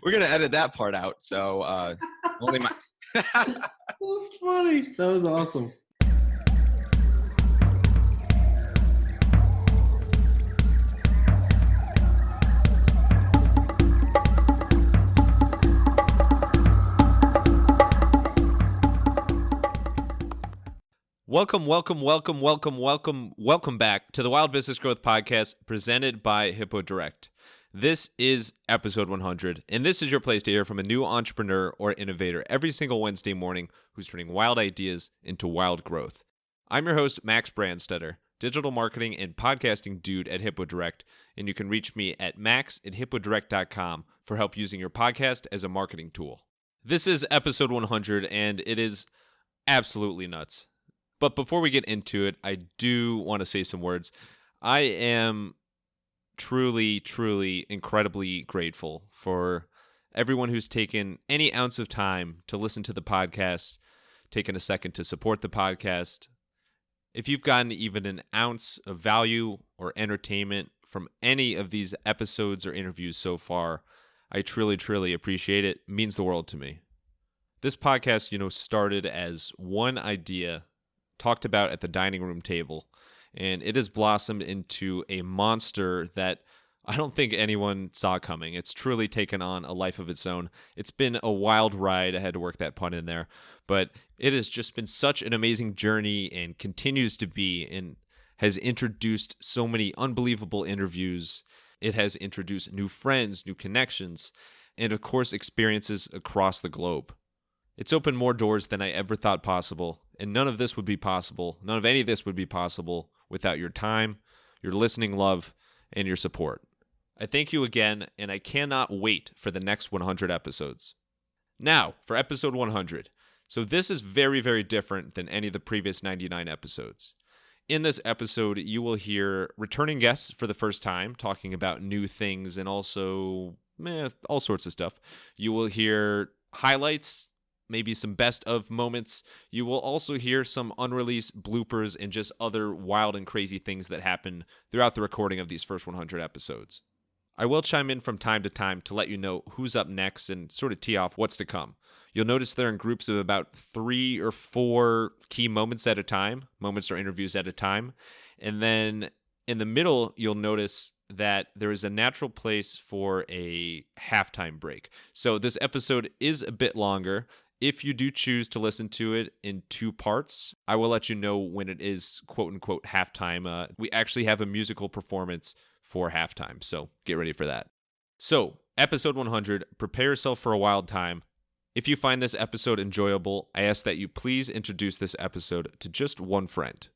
We're going to edit that part out. So only my... That's funny. That was awesome. Welcome back to the Wild Business Growth Podcast presented by Hippo Direct. This is episode 100, and this is your place to hear from a new entrepreneur or innovator every single Wednesday morning who's turning wild ideas into wild growth. I'm your host, Max Branstetter, digital marketing and podcasting dude at Hippo Direct, and you can reach me at max@hippodirect.com for help using your podcast as a marketing tool. This is episode 100, and it is absolutely nuts. But before we get into it, I do want to say some words. I am truly, incredibly grateful for everyone who's taken any ounce of time to listen to the podcast, taken a second to support the podcast. If you've gotten even an ounce of value or entertainment from any of these episodes or interviews so far, I truly appreciate it. It means the world to me. This podcast, started as one idea talked about at the dining room table, and it has blossomed into a monster that I don't think anyone saw coming. It's truly taken on a life of its own. It's been a wild ride. I had to work that pun in there, but it has just been such an amazing journey and continues to be, and has introduced so many unbelievable interviews. It has introduced new friends, new connections, and of course experiences across the globe. It's opened more doors than I ever thought possible, and none of any of this would be possible without your time, your listening love, and your support. I thank you again, and I cannot wait for the next 100 episodes. Now, for episode 100. So this is very different than any of the previous 99 episodes. In this episode, you will hear returning guests for the first time, talking about new things and also all sorts of stuff. You will hear highlights, maybe some best of moments. You will also hear some unreleased bloopers and just other wild and crazy things that happen throughout the recording of these first 100 episodes. I will chime in from time to time to let you know who's up next and sort of tee off what's to come. You'll notice they're in groups of about 3 or 4 key moments at a time, moments or interviews at a time. And then in the middle, you'll notice that there is a natural place for a halftime break. So this episode is a bit longer. If you do choose to listen to it in 2 parts, I will let you know when it is quote-unquote halftime. We actually have a musical performance for halftime, so get ready for that. So, episode 100, prepare yourself for a wild time. If you find this episode enjoyable, I ask that you please introduce this episode to just one friend.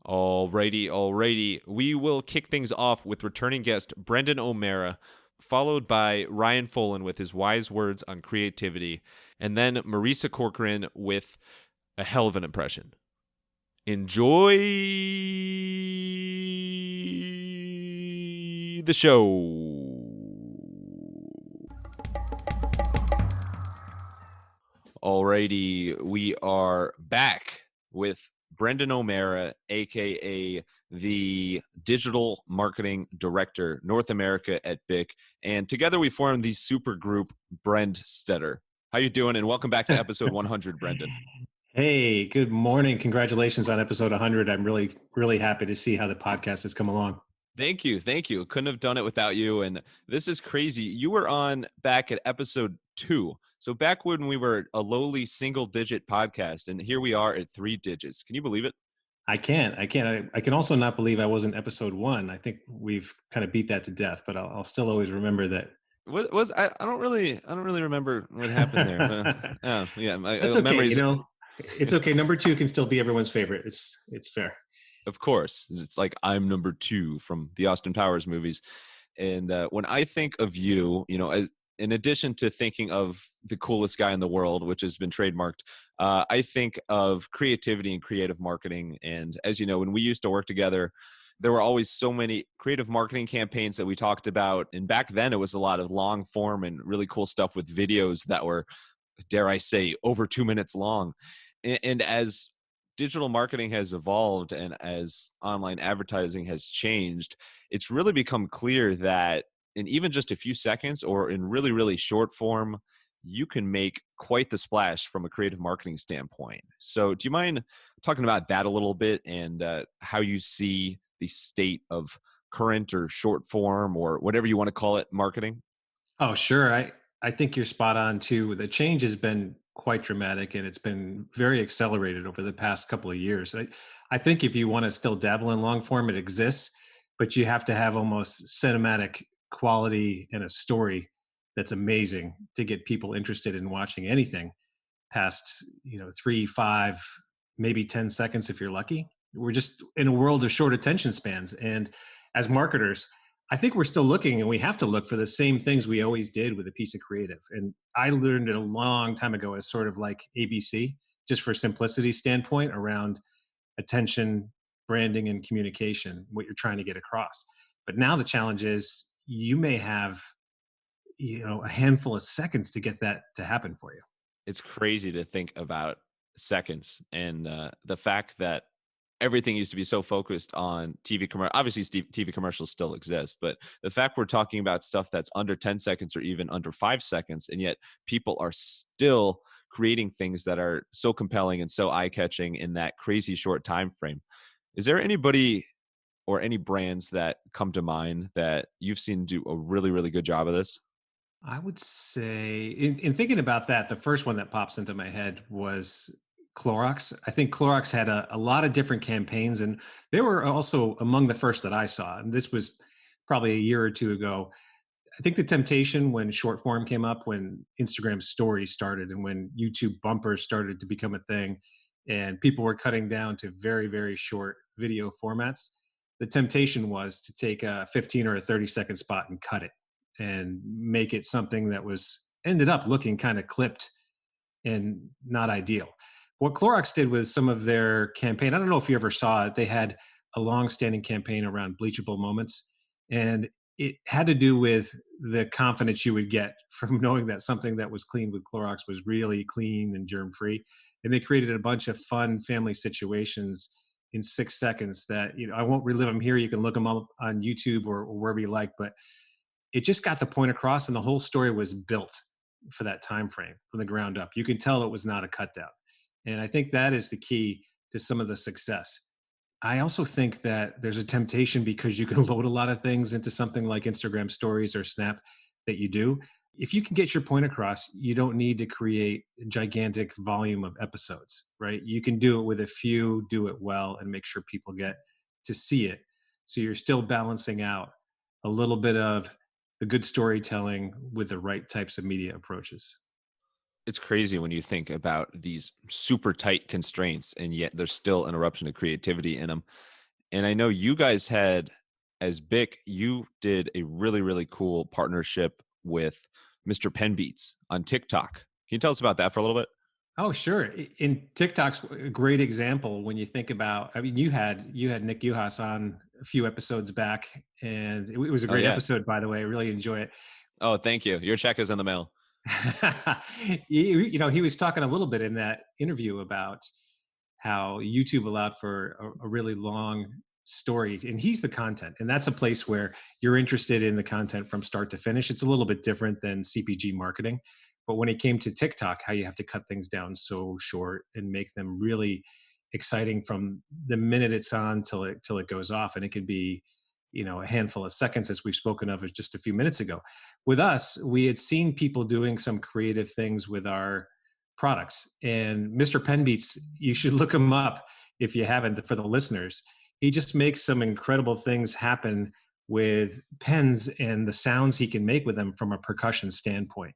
Alrighty. We will kick things off with returning guest Brendan O'Mara, followed by Ryan Folan with his wise words on creativity, and then Marisa Corcoran with a hell of an impression. Enjoy the show. Alrighty, we are back with Brendan O'Mara, aka the Digital Marketing Director, North America at BIC, and together we formed the super group Branstetter. How you doing? And welcome back to episode 100, Brendan. Hey, good morning. Congratulations on episode 100. I'm really happy to see how the podcast has come along. Thank you. Couldn't have done it without you. And this is crazy. You were on back at episode 2. So back when we were a lowly single-digit podcast, and here we are at 3 digits. Can you believe it? I can't. I can also not believe I wasn't episode 1. I think we've kind of beat that to death, but I'll still always remember that. I don't really remember what happened there. That's okay. Memories. It's okay. Number 2 can still be everyone's favorite. It's fair. Of course, it's like I'm number 2 from the Austin Powers movies, and when I think of you, as in addition to thinking of the coolest guy in the world, which has been trademarked, I think of creativity and creative marketing. And as you know, when we used to work together, there were always so many creative marketing campaigns that we talked about. And back then it was a lot of long form and really cool stuff with videos that were, dare I say, over 2 minutes long. And as digital marketing has evolved and as online advertising has changed, it's really become clear that in even just a few seconds or in really, really short form, you can make quite the splash from a creative marketing standpoint. So, do you mind talking about that a little bit and how you see the state of current or short form or whatever you want to call it marketing? Oh, sure. I think you're spot on too. The change has been quite dramatic and it's been very accelerated over the past couple of years. I think if you want to still dabble in long form, it exists, but you have to have almost cinematic quality and a story that's amazing to get people interested in watching anything past 3, 5, maybe 10 seconds if you're lucky. We're just in a world of short attention spans, and as marketers, I think we're still looking, and we have to look for the same things we always did with a piece of creative. And I learned it a long time ago as sort of like ABC, just for simplicity standpoint around attention, branding, and communication, what you're trying to get across. But now the challenge is you may have a handful of seconds to get that to happen for you. It's crazy to think about seconds and the fact that everything used to be so focused on TV commercial. Obviously, TV commercials still exist, but the fact we're talking about stuff that's under 10 seconds or even under 5 seconds, and yet people are still creating things that are so compelling and so eye catching in that crazy short time frame. Is there anybody or any brands that come to mind that you've seen do a really, really good job of this? I would say, in thinking about that, the first one that pops into my head was Clorox. I think Clorox had a lot of different campaigns, and they were also among the first that I saw. And this was probably a year or two ago. I think the temptation when short form came up, when Instagram stories started, and when YouTube bumpers started to become a thing, and people were cutting down to very, very short video formats, the temptation was to take a 15 or a 30-second spot and cut it and make it something that was ended up looking kind of clipped and not ideal. What Clorox did was some of their campaign. I don't know if you ever saw it. They had a long-standing campaign around bleachable moments, and it had to do with the confidence you would get from knowing that something that was cleaned with Clorox was really clean and germ-free. And they created a bunch of fun family situations in 6 seconds that I won't relive them here. You can look them up on YouTube or wherever you like, but it just got the point across, and the whole story was built for that time frame from the ground up. You can tell it was not a cut down, and I think that is the key to some of the success. I also think that there's a temptation because you can load a lot of things into something like Instagram stories or Snap that you do. If you can get your point across, you don't need to create a gigantic volume of episodes, right? You can do it with a few, do it well, and make sure people get to see it. So you're still balancing out a little bit of the good storytelling with the right types of media approaches. It's crazy when you think about these super tight constraints and yet there's still an eruption of creativity in them. And I know you guys had, as Bic, you did a really, really cool partnership with Mr. Penbeats on TikTok. Can you tell us about that for a little bit? Oh, sure. In TikTok's a great example when you think about. I mean, you had Nick Uhas on a few episodes back, and it was a Oh, great yeah. episode, by the way. I really enjoy it. Oh, thank you. Your check is in the mail. He was talking a little bit in that interview about how YouTube allowed for a really long story, and he's the content, and that's a place where you're interested in the content from start to finish. It's a little bit different than CPG marketing, but when it came to TikTok, how you have to cut things down so short and make them really exciting from the minute it's on till it goes off, and it could be a handful of seconds, as we've spoken of just a few minutes ago. With us, we had seen people doing some creative things with our products, and Mr. Penbeats, you should look him up if you haven't. For the listeners, he just makes some incredible things happen with pens and the sounds he can make with them from a percussion standpoint.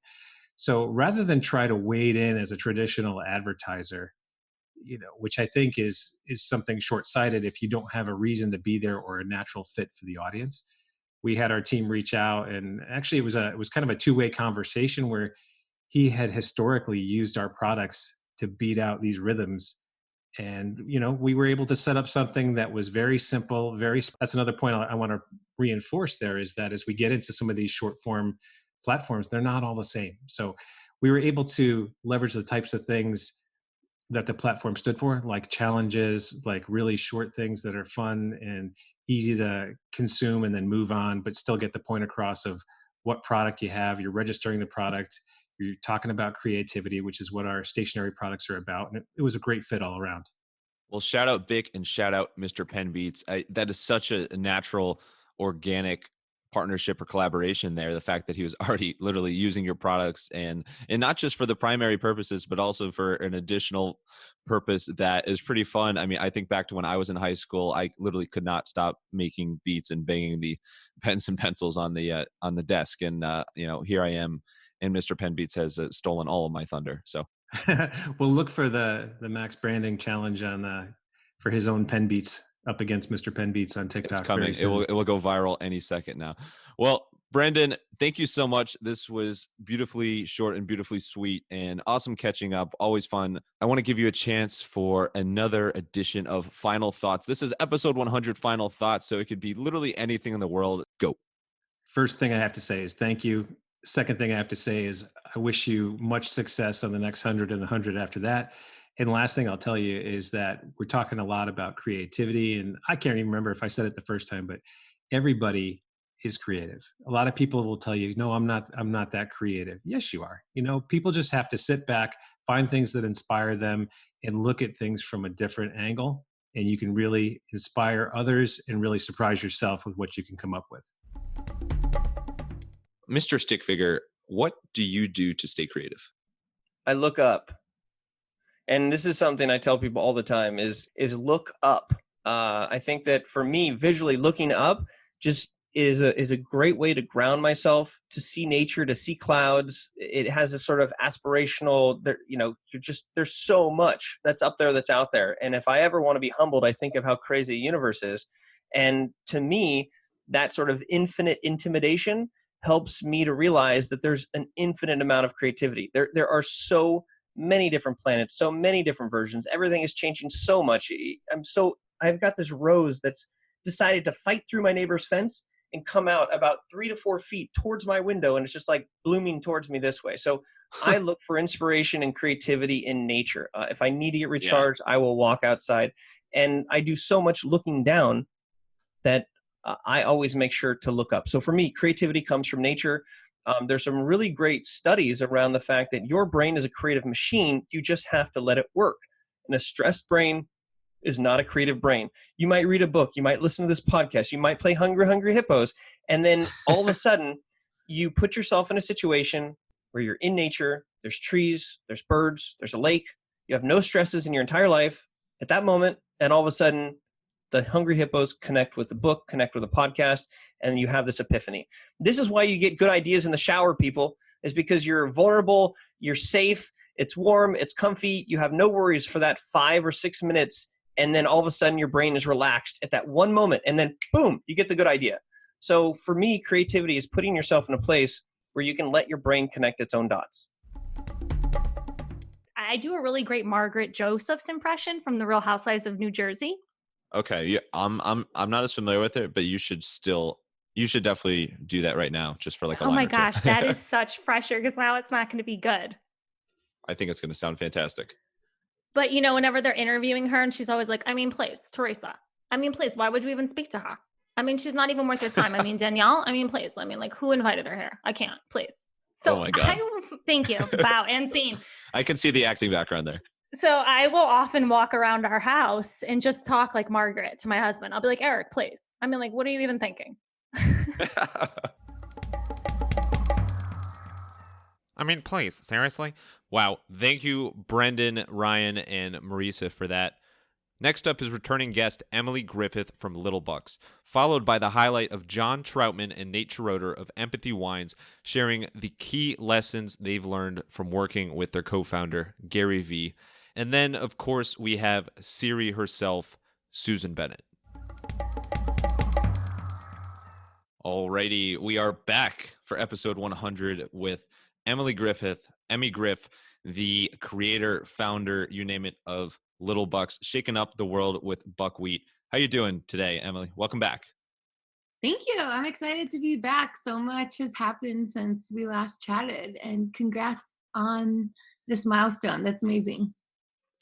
So rather than try to wade in as a traditional advertiser, which I think is something short-sighted if you don't have a reason to be there or a natural fit for the audience. We had our team reach out, and actually it was kind of a two-way conversation where he had historically used our products to beat out these rhythms, and we were able to set up something that was very simple. That's another point I want to reinforce there, is that as we get into some of these short form platforms, they're not all the same. So we were able to leverage the types of things that the platform stood for, like challenges, like really short things that are fun and easy to consume and then move on, but still get the point across of what product you have. You're registering the product. You're talking about creativity, which is what our stationary products are about. And it was a great fit all around. Well, shout out Bick and shout out Mr. Penn Beats. That is such a natural, organic partnership or collaboration there. The fact that he was already literally using your products and not just for the primary purposes, but also for an additional purpose that is pretty fun. I mean, I think back to when I was in high school, I literally could not stop making beats and banging the pens and pencils on the desk. And here I am, and Mr. Penn Beats has stolen all of my thunder. So We'll look for the Max branding challenge on for his own pen beats up against Mr. Pen Beats on it's TikTok coming. very soon. It will go viral any second now. Well, Brendan, thank you so much. This was beautifully short and beautifully sweet and awesome catching up. Always fun. I want to give you a chance for another edition of Final Thoughts. This is episode 100 Final Thoughts, so it could be literally anything in the world. Go. First thing I have to say is thank you. Second thing I have to say is I wish you much success on the next 100 and the 100 after that. And last thing I'll tell you is that we're talking a lot about creativity, and I can't even remember if I said it the first time, but everybody is creative. A lot of people will tell you, "No, I'm not that creative." Yes, you are. People just have to sit back, find things that inspire them and look at things from a different angle, and you can really inspire others and really surprise yourself with what you can come up with. Mr. Stick Figure, what do you do to stay creative? I look up. And this is something I tell people all the time is look up. I think that for me, visually looking up just is a great way to ground myself, to see nature, to see clouds. It has a sort of aspirational, there's so much that's up there, that's out there. And if I ever want to be humbled, I think of how crazy the universe is. And to me, that sort of infinite intimidation helps me to realize that there's an infinite amount of creativity. There are so many different planets, so many different versions. Everything is changing so much. I've got this rose that's decided to fight through my neighbor's fence and come out about 3 to 4 feet towards my window. And it's just like blooming towards me this way. So I look for inspiration and creativity in nature. If I need to get recharged, I will walk outside. And I do so much looking down that I always make sure to look up. So for me, creativity comes from nature. There's some really great studies around the fact that your brain is a creative machine. You just have to let it work. And a stressed brain is not a creative brain. You might read a book. You might listen to this podcast. You might play Hungry, Hungry Hippos. And then all of a sudden, you put yourself in a situation where you're in nature. There's trees. There's birds. There's a lake. You have no stresses in your entire life at that moment. And all of a sudden, the Hungry Hippos connect with the book, connect with the podcast, and you have this epiphany. This is why you get good ideas in the shower, people, is because you're vulnerable, you're safe, it's warm, it's comfy, you have no worries for that 5 or 6 minutes, and then all of a sudden your brain is relaxed at that one moment, and then boom, you get the good idea. So for me, creativity is putting yourself in a place where you can let your brain connect its own dots. I do a really great Margaret Josephs impression from The Real Housewives of New Jersey. Okay, yeah, I'm not as familiar with it, but you should definitely do that right now, just for like a line Oh my or two. gosh, that is such pressure because now it's not going to be good. I think it's going to sound fantastic. But whenever they're interviewing her and she's always like, please, Teresa. Please, why would you even speak to her? She's not even worth your time. Danielle, please. Who invited her here? I can't, please. So oh my God. Thank you. Wow, and scene. I can see the acting background there. So I will often walk around our house and just talk like Margaret to my husband. I'll be like, Eric, please. What are you even thinking? Please, seriously? Wow. Thank you, Brendan, Ryan, and Marisa for that. Next up is returning guest Emily Griffith from Little Bucks, followed by the highlight of John Troutman and Nate Schroeder of Empathy Wines, sharing the key lessons they've learned from working with their co-founder, Gary Vee. And then, of course, we have Siri herself, Susan Bennett. Alrighty, we are back for episode 100 with Emily Griffith, Emmy Griff, the creator, founder, you name it, of Little Bucks, shaking up the world with buckwheat. How you doing today, Emily? Welcome back. Thank you. I'm excited to be back. So much has happened since we last chatted, and congrats on this milestone. That's amazing.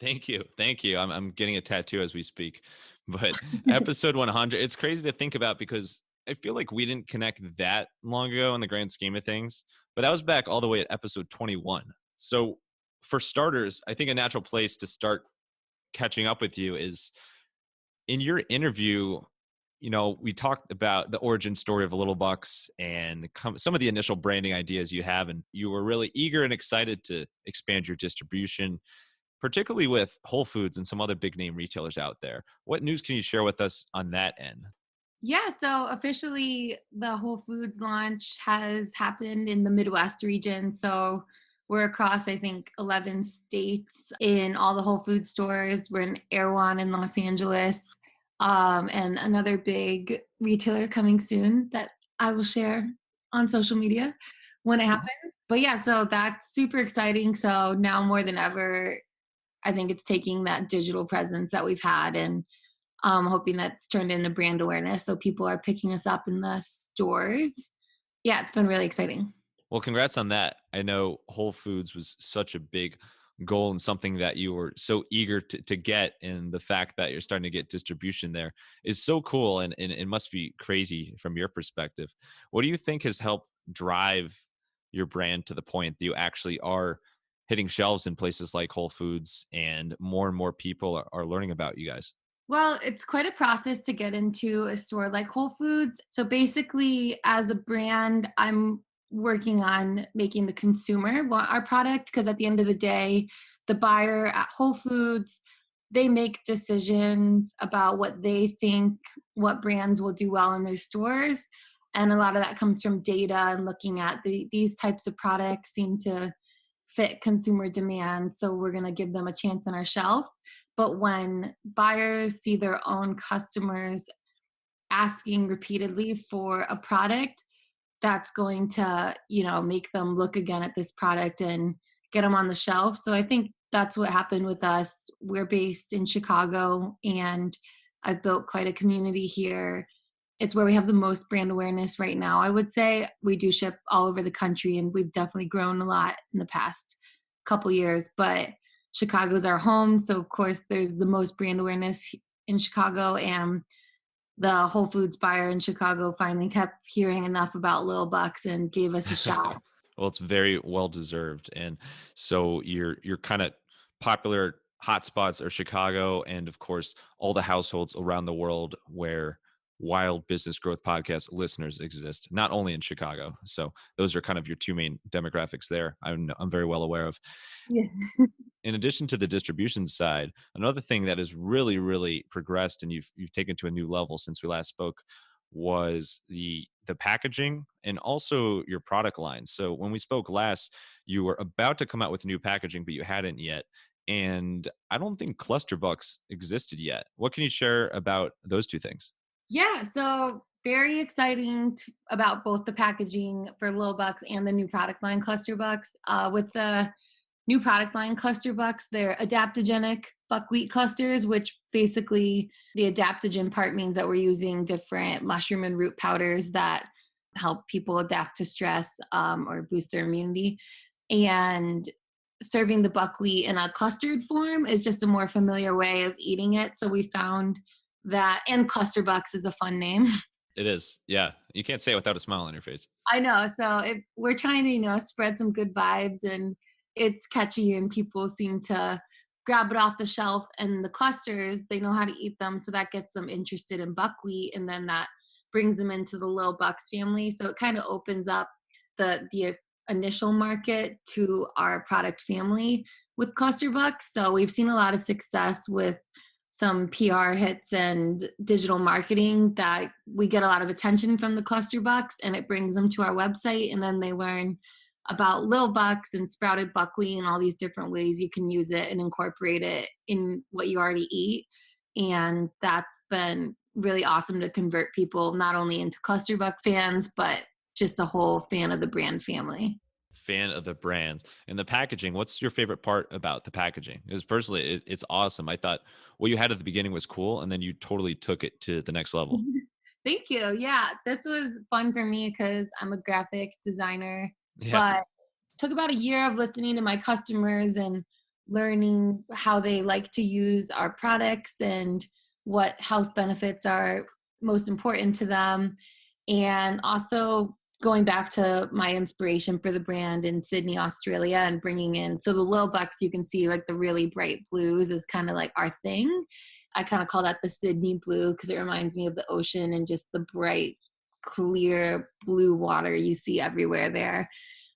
Thank you. Thank you. I'm getting a tattoo as we speak. But episode 100, it's crazy to think about because I feel like we didn't connect that long ago in the grand scheme of things. But that was back all the way at episode 21. So for starters, I think a natural place to start catching up with you is in your interview. We talked about the origin story of Little Bucks and some of the initial branding ideas you have, and you were really eager and excited to expand your distribution, particularly with Whole Foods and some other big name retailers out there. What news can you share with us on that end? Yeah, so officially the Whole Foods launch has happened in the Midwest region. So we're across, I think, 11 states in all the Whole Foods stores. We're in Erewhon in Los Angeles, and another big retailer coming soon that I will share on social media when it happens. But yeah, so that's super exciting. So now more than ever, I think it's taking that digital presence that we've had and hoping that's turned into brand awareness. So people are picking us up in the stores. Yeah, it's been really exciting. Well, congrats on that. I know Whole Foods was such a big goal and something that you were so eager to get. And the fact that you're starting to get distribution there is so cool. And it must be crazy from your perspective. What do you think has helped drive your brand to the point that you actually are hitting shelves in places like Whole Foods and more people are learning about you guys? Well, it's quite a process to get into a store like Whole Foods. So basically, as a brand, I'm working on making the consumer want our product because at the end of the day, the buyer at Whole Foods, they make decisions about what they think, what brands will do well in their stores. And a lot of that comes from data and looking at these types of products seem to fit consumer demand. So we're going to give them a chance on our shelf. But when buyers see their own customers asking repeatedly for a product, that's going to, make them look again at this product and get them on the shelf. So I think that's what happened with us. We're based in Chicago and I've built quite a community here. It's where we have the most brand awareness right now. I would say we do ship all over the country and we've definitely grown a lot in the past couple years, but Chicago's our home. So of course there's the most brand awareness in Chicago, and the Whole Foods buyer in Chicago finally kept hearing enough about Little Bucks and gave us a shot. Well, it's very well deserved. And so your kind of popular hotspots are Chicago and of course all the households around the world where Wild Business Growth Podcast listeners exist, not only in Chicago. So those are kind of your two main demographics there. I'm very well aware of. Yes. In addition to the distribution side, another thing that has really progressed and you've taken to a new level since we last spoke was the packaging and also your product line. So when we spoke last, you were about to come out with new packaging, but you hadn't yet. And I don't think cluster bucks existed yet. What can you share about those two things? Yeah, so very exciting about both the packaging for Little Bucks and the new product line Cluster Bucks. With the new product line Cluster Bucks, they're adaptogenic buckwheat clusters, which basically the adaptogen part means that we're using different mushroom and root powders that help people adapt to stress or boost their immunity. And serving the buckwheat in a clustered form is just a more familiar way of eating it. So we found that, and Cluster Bucks is a fun name. It is. Yeah. You can't say it without a smile on your face. I know. So we're trying to, spread some good vibes, and it's catchy and people seem to grab it off the shelf. And the clusters, they know how to eat them. So that gets them interested in buckwheat. And then that brings them into the Little Bucks family. So it kind of opens up the initial market to our product family with Cluster Bucks. So we've seen a lot of success with some PR hits and digital marketing that we get a lot of attention from the Cluster Bucks, and it brings them to our website, and then they learn about Lil Bucks and sprouted buckwheat and all these different ways you can use it and incorporate it in what you already eat. And that's been really awesome to convert people not only into Cluster Buck fans, but just a whole fan of the brand family. Fan of the brands and the packaging. What's your favorite part about the packaging? Because personally, it's awesome. I thought what you had at the beginning was cool, and then you totally took it to the next level. Thank you. Yeah, this was fun for me because I'm a graphic designer, Yeah. but it took about a year of listening to my customers and learning how they like to use our products and what health benefits are most important to them. And also going back to my inspiration for the brand in Sydney, Australia, and bringing in, so the Lil Bucks, you can see like the really bright blues is kind of like our thing. I kind of call that the Sydney blue because it reminds me of the ocean and just the bright, clear blue water you see everywhere there.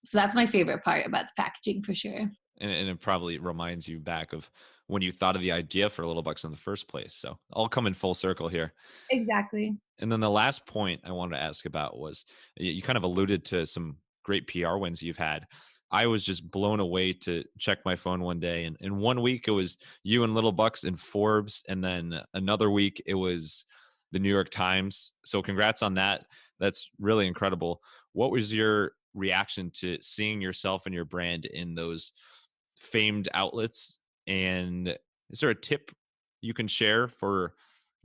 So that's my favorite part about the packaging for sure. And it probably reminds you back of when you thought of the idea for Little Bucks in the first place. So all come in full circle here. Exactly. And then the last point I wanted to ask about was you kind of alluded to some great PR wins you've had. I was just blown away to check my phone one day. And in 1 week, it was you and Little Bucks in Forbes. And then another week, it was the New York Times. So congrats on that. That's really incredible. What was your reaction to seeing yourself and your brand in those famed outlets? And is there a tip you can share for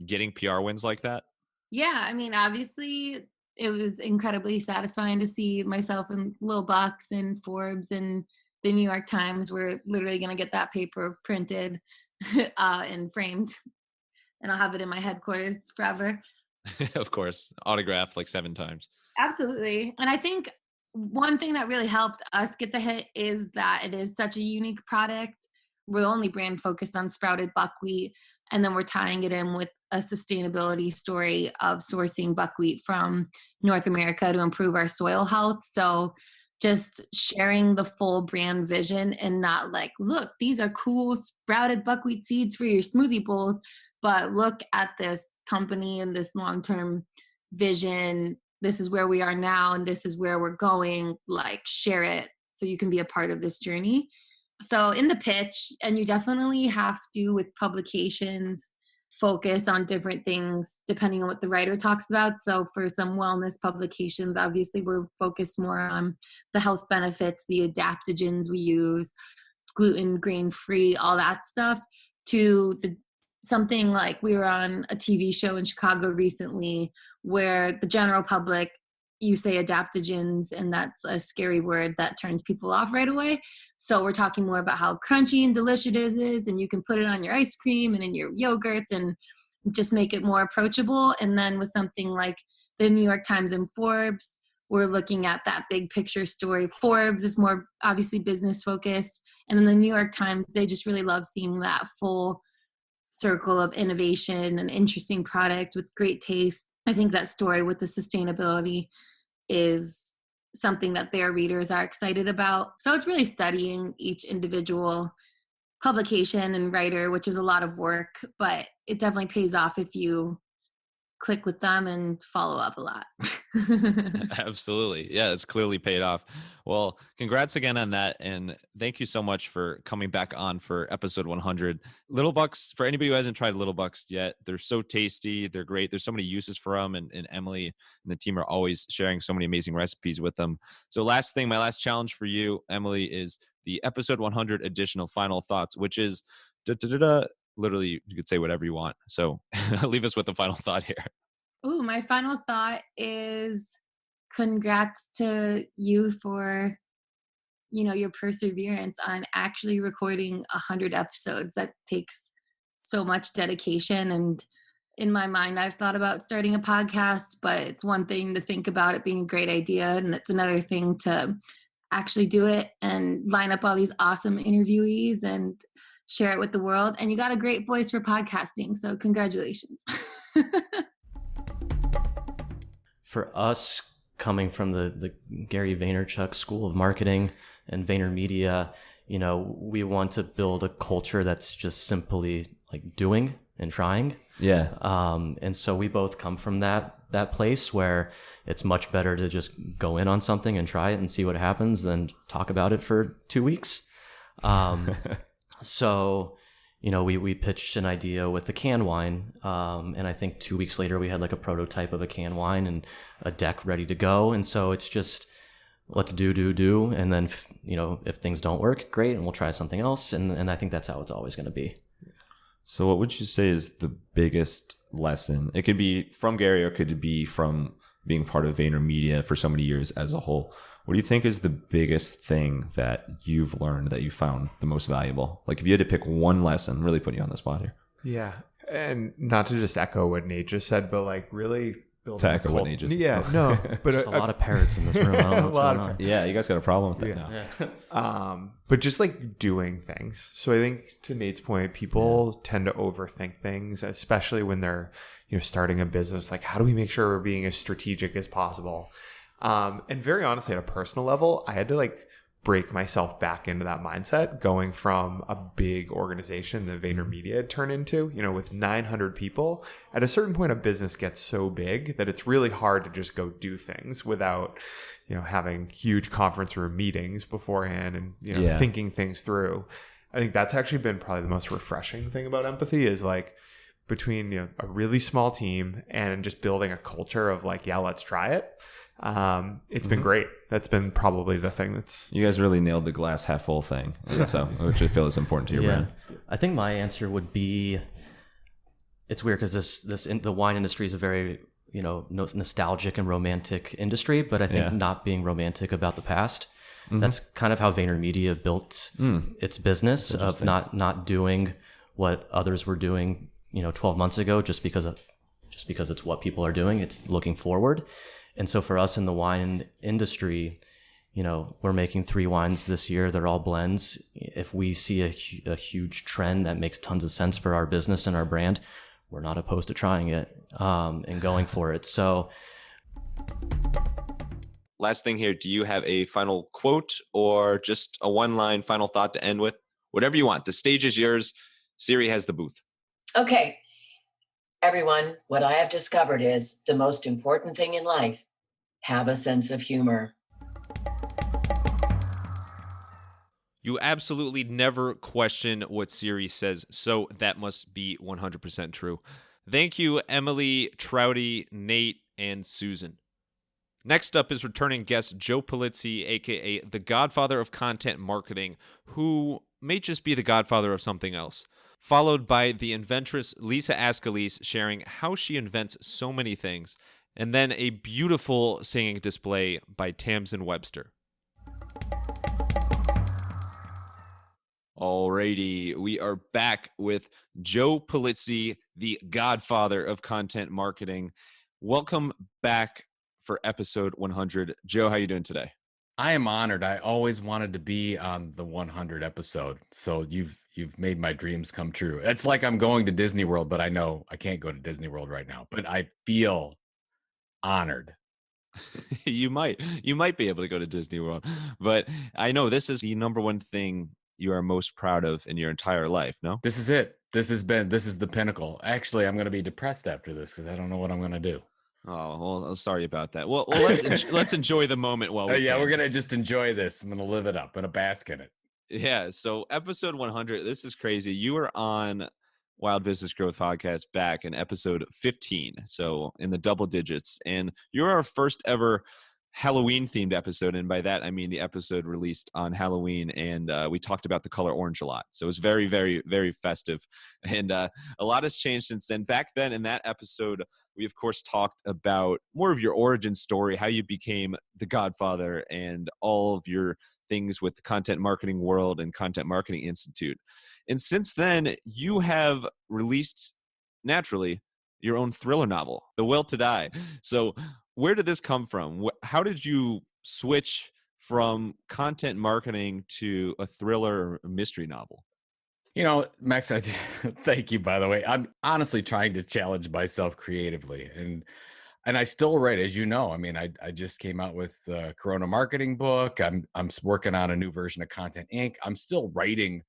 getting PR wins like that? Yeah, I mean, obviously, it was incredibly satisfying to see myself in Lil Bucks and Forbes and the New York Times. We're literally going to get that paper printed and framed, and I'll have it in my headquarters forever. Of course, autographed like 7 times. Absolutely. And I think one thing that really helped us get the hit is that it is such a unique product. We're the only brand focused on sprouted buckwheat, and then we're tying it in with a sustainability story of sourcing buckwheat from North America to improve our soil health. So just sharing the full brand vision and not like, look, these are cool sprouted buckwheat seeds for your smoothie bowls, but look at this company and this long-term vision. This is where we are now and this is where we're going. Like, share it so you can be a part of this journey. So in the pitch, and you definitely have to, with publications, focus on different things depending on what the writer talks about. So for some wellness publications, obviously we're focused more on the health benefits, the adaptogens we use, gluten, grain-free, all that stuff, to something like we were on a TV show in Chicago recently where the general public, you say adaptogens and that's a scary word that turns people off right away. So we're talking more about how crunchy and delicious it is, and you can put it on your ice cream and in your yogurts and just make it more approachable. And then with something like the New York Times and Forbes, we're looking at that big picture story. Forbes is more obviously business focused. And then the New York Times, they just really love seeing that full circle of innovation and interesting product with great taste. I think that story with the sustainability is something that their readers are excited about. So it's really studying each individual publication and writer, which is a lot of work, but it definitely pays off if you click with them and follow up a lot. Absolutely. Yeah, it's clearly paid off. Well, congrats again on that. And thank you so much for coming back on for episode 100. Little Bucks, for anybody who hasn't tried Little Bucks yet, they're so tasty. They're great. There's so many uses for them. And Emily and the team are always sharing so many amazing recipes with them. So last thing, my last challenge for you, Emily, is the episode 100 additional final thoughts, which is literally, you could say whatever you want. So leave us with a final thought here. Ooh, my final thought is congrats to you for, your perseverance on actually recording 100 episodes. That takes so much dedication. And in my mind, I've thought about starting a podcast, but it's one thing to think about it being a great idea. And it's another thing to actually do it and line up all these awesome interviewees and share it with the world. And you got a great voice for podcasting. So congratulations. For us, coming from the Gary Vaynerchuk School of Marketing and VaynerMedia, we want to build a culture that's just simply like doing and trying. Yeah. And so we both come from that place where it's much better to just go in on something and try it and see what happens than talk about it for 2 weeks. So, we pitched an idea with the canned wine. And I think 2 weeks later we had like a prototype of a canned wine and a deck ready to go. And so it's just, let's do. And then, if things don't work, great. And we'll try something else. And I think that's how it's always going to be. So what would you say is the biggest lesson? It could be from Gary or it could be from being part of VaynerMedia for so many years as a whole. What do you think is the biggest thing that you've learned that you found the most valuable? Like if you had to pick one lesson, really putting you on the spot here. Yeah. And not to just echo what Nate just said, but like really building To echo what Nate just said. Yeah, no. But There's a lot of parrots in this room. I don't know what's going on. Yeah, you guys got a problem with that Yeah. now. But just like doing things. So I think to Nate's point, people tend to overthink things, especially when they're, starting a business. Like, how do we make sure we're being as strategic as possible? And very honestly, at a personal level, I had to like break myself back into that mindset, going from a big organization that VaynerMedia had turned into, with 900 people. At a certain point, a business gets so big that it's really hard to just go do things without, having huge conference room meetings beforehand and, thinking things through. I think that's actually been probably the most refreshing thing about empathy is like between, a really small team and just building a culture of like, yeah, let's try it. It's been great. That's been probably the thing that's... You guys really nailed the glass half full thing, so which I feel is important to your brand. I think my answer would be, it's weird because the wine industry is a very nostalgic and romantic industry, but I think not being romantic about the past. That's kind of how VaynerMedia built its business of not doing what others were doing 12 months ago just because it's what people are doing. It's looking forward. And so for us in the wine industry, we're making 3 wines this year. They're all blends. If we see a huge trend that makes tons of sense for our business and our brand, we're not opposed to trying it and going for it. So Last thing here, do you have a final quote or just a one-line final thought to end with? Whatever you want. The stage is yours. Siri has the booth. Okay. Everyone, what I have discovered is the most important thing in life, have a sense of humor. You absolutely never question what Siri says, so that must be 100% true. Thank you, Emily, Trouty, Nate, and Susan. Next up is returning guest Joe Polizzi, a.k.a. the godfather of content marketing, who may just be the godfather of something else. Followed by the inventress Lisa Ascalise sharing how she invents so many things, and then a beautiful singing display by Tamsin Webster. Alrighty, we are back with Joe Polizzi, the godfather of content marketing. Welcome back for episode 100. Joe, how you doing today? I am honored. I always wanted to be on the 100 episode, so you've made my dreams come true. It's like I'm going to Disney World, but I know I can't go to Disney World right now, but I feel honored. You might be able to go to Disney World, but I know this is the number one thing you are most proud of in your entire life, no? This is it. This is the pinnacle. Actually, I'm going to be depressed after this because I don't know what I'm going to do. Oh, well, sorry about that. Well, let's enjoy the moment while we can. We're going to just enjoy this. I'm going to live it up. I'm going to bask in it. Yeah, so episode 100, this is crazy. You were on Wild Business Growth Podcast back in episode 15, so in the double digits, and you're our first ever Halloween-themed episode, and by that I mean the episode released on Halloween, and we talked about the color orange a lot, so it was very, very, very festive, and a lot has changed since then. Back then, in that episode, we of course talked about more of your origin story, how you became the godfather, and all of your things with the Content Marketing World and Content Marketing Institute. And since then, you have released, naturally, your own thriller novel, The Will to Die. So where did this come from? How did you switch from content marketing to a thriller or mystery novel? Max, thank you, by the way. I'm honestly trying to challenge myself creatively. And I still write, as you know. I mean, I just came out with a Corona marketing book. I'm working on a new version of Content Inc. I'm still writing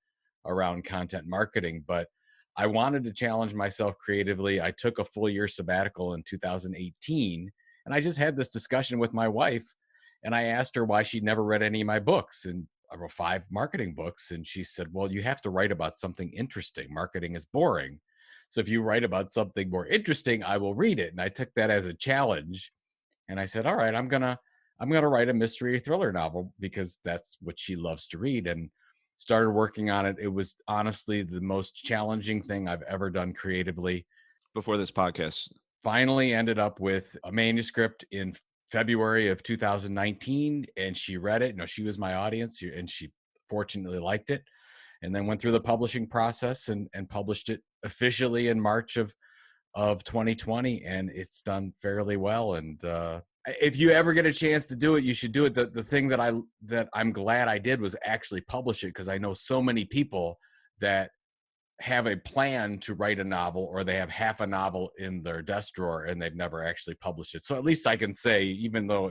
around content marketing, but I wanted to challenge myself creatively. I took a full year sabbatical in 2018, and I just had this discussion with my wife, and I asked her why she'd never read any of my books. And I wrote 5 marketing books, and she said, well, you have to write about something interesting. Marketing is boring. So if you write about something more interesting, I will read it. And I took that as a challenge. And I said, all right, I'm gonna write a mystery thriller novel because that's what she loves to read. And started working on it. It was honestly the most challenging thing I've ever done creatively. Before this podcast. Finally ended up with a manuscript in February of 2019, and she read it. She was my audience, and she fortunately liked it, and then went through the publishing process and published it officially in March of 2020, and it's done fairly well. And if you ever get a chance to do it, you should do it. The thing that I'm glad I did was actually publish it, because I know so many people that have a plan to write a novel, or they have half a novel in their desk drawer and they've never actually published it. So at least I can say, even though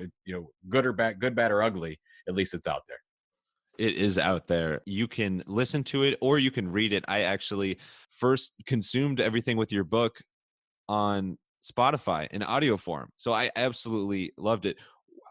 good or bad, good, bad or ugly, at least it's out there. It is out there. You can listen to it or you can read it. I actually first consumed everything with your book on Spotify in audio form. So I absolutely loved it.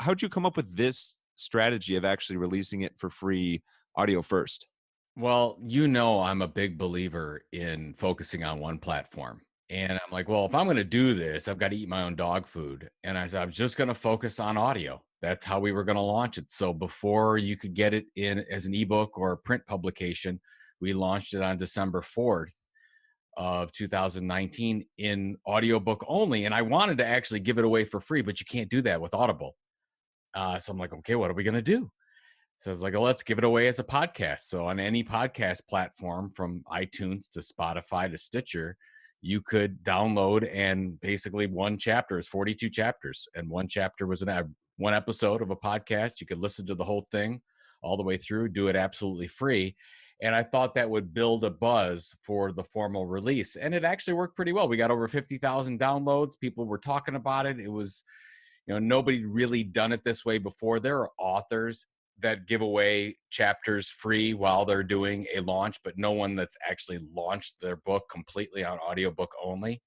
How'd you come up with this strategy of actually releasing it for free audio first? Well, I'm a big believer in focusing on one platform. And I'm like, well, if I'm going to do this, I've got to eat my own dog food. And I said, I'm just going to focus on audio. That's how we were going to launch it. So before you could get it in as an ebook or a print publication, we launched it on December 4th of 2019 in audiobook only. And I wanted to actually give it away for free, but you can't do that with Audible. So I'm like, okay, what are we going to do? So I was like, oh, let's give it away as a podcast. So on any podcast platform, from iTunes to Spotify to Stitcher, you could download, and basically one chapter is 42 chapters. And one chapter was one episode of a podcast. You could listen to the whole thing all the way through, do it absolutely free. And I thought that would build a buzz for the formal release. And it actually worked pretty well. We got over 50,000 downloads. People were talking about it. It was, nobody really done it this way before. There are authors that give away chapters free while they're doing a launch, but no one that's actually launched their book completely on audiobook only.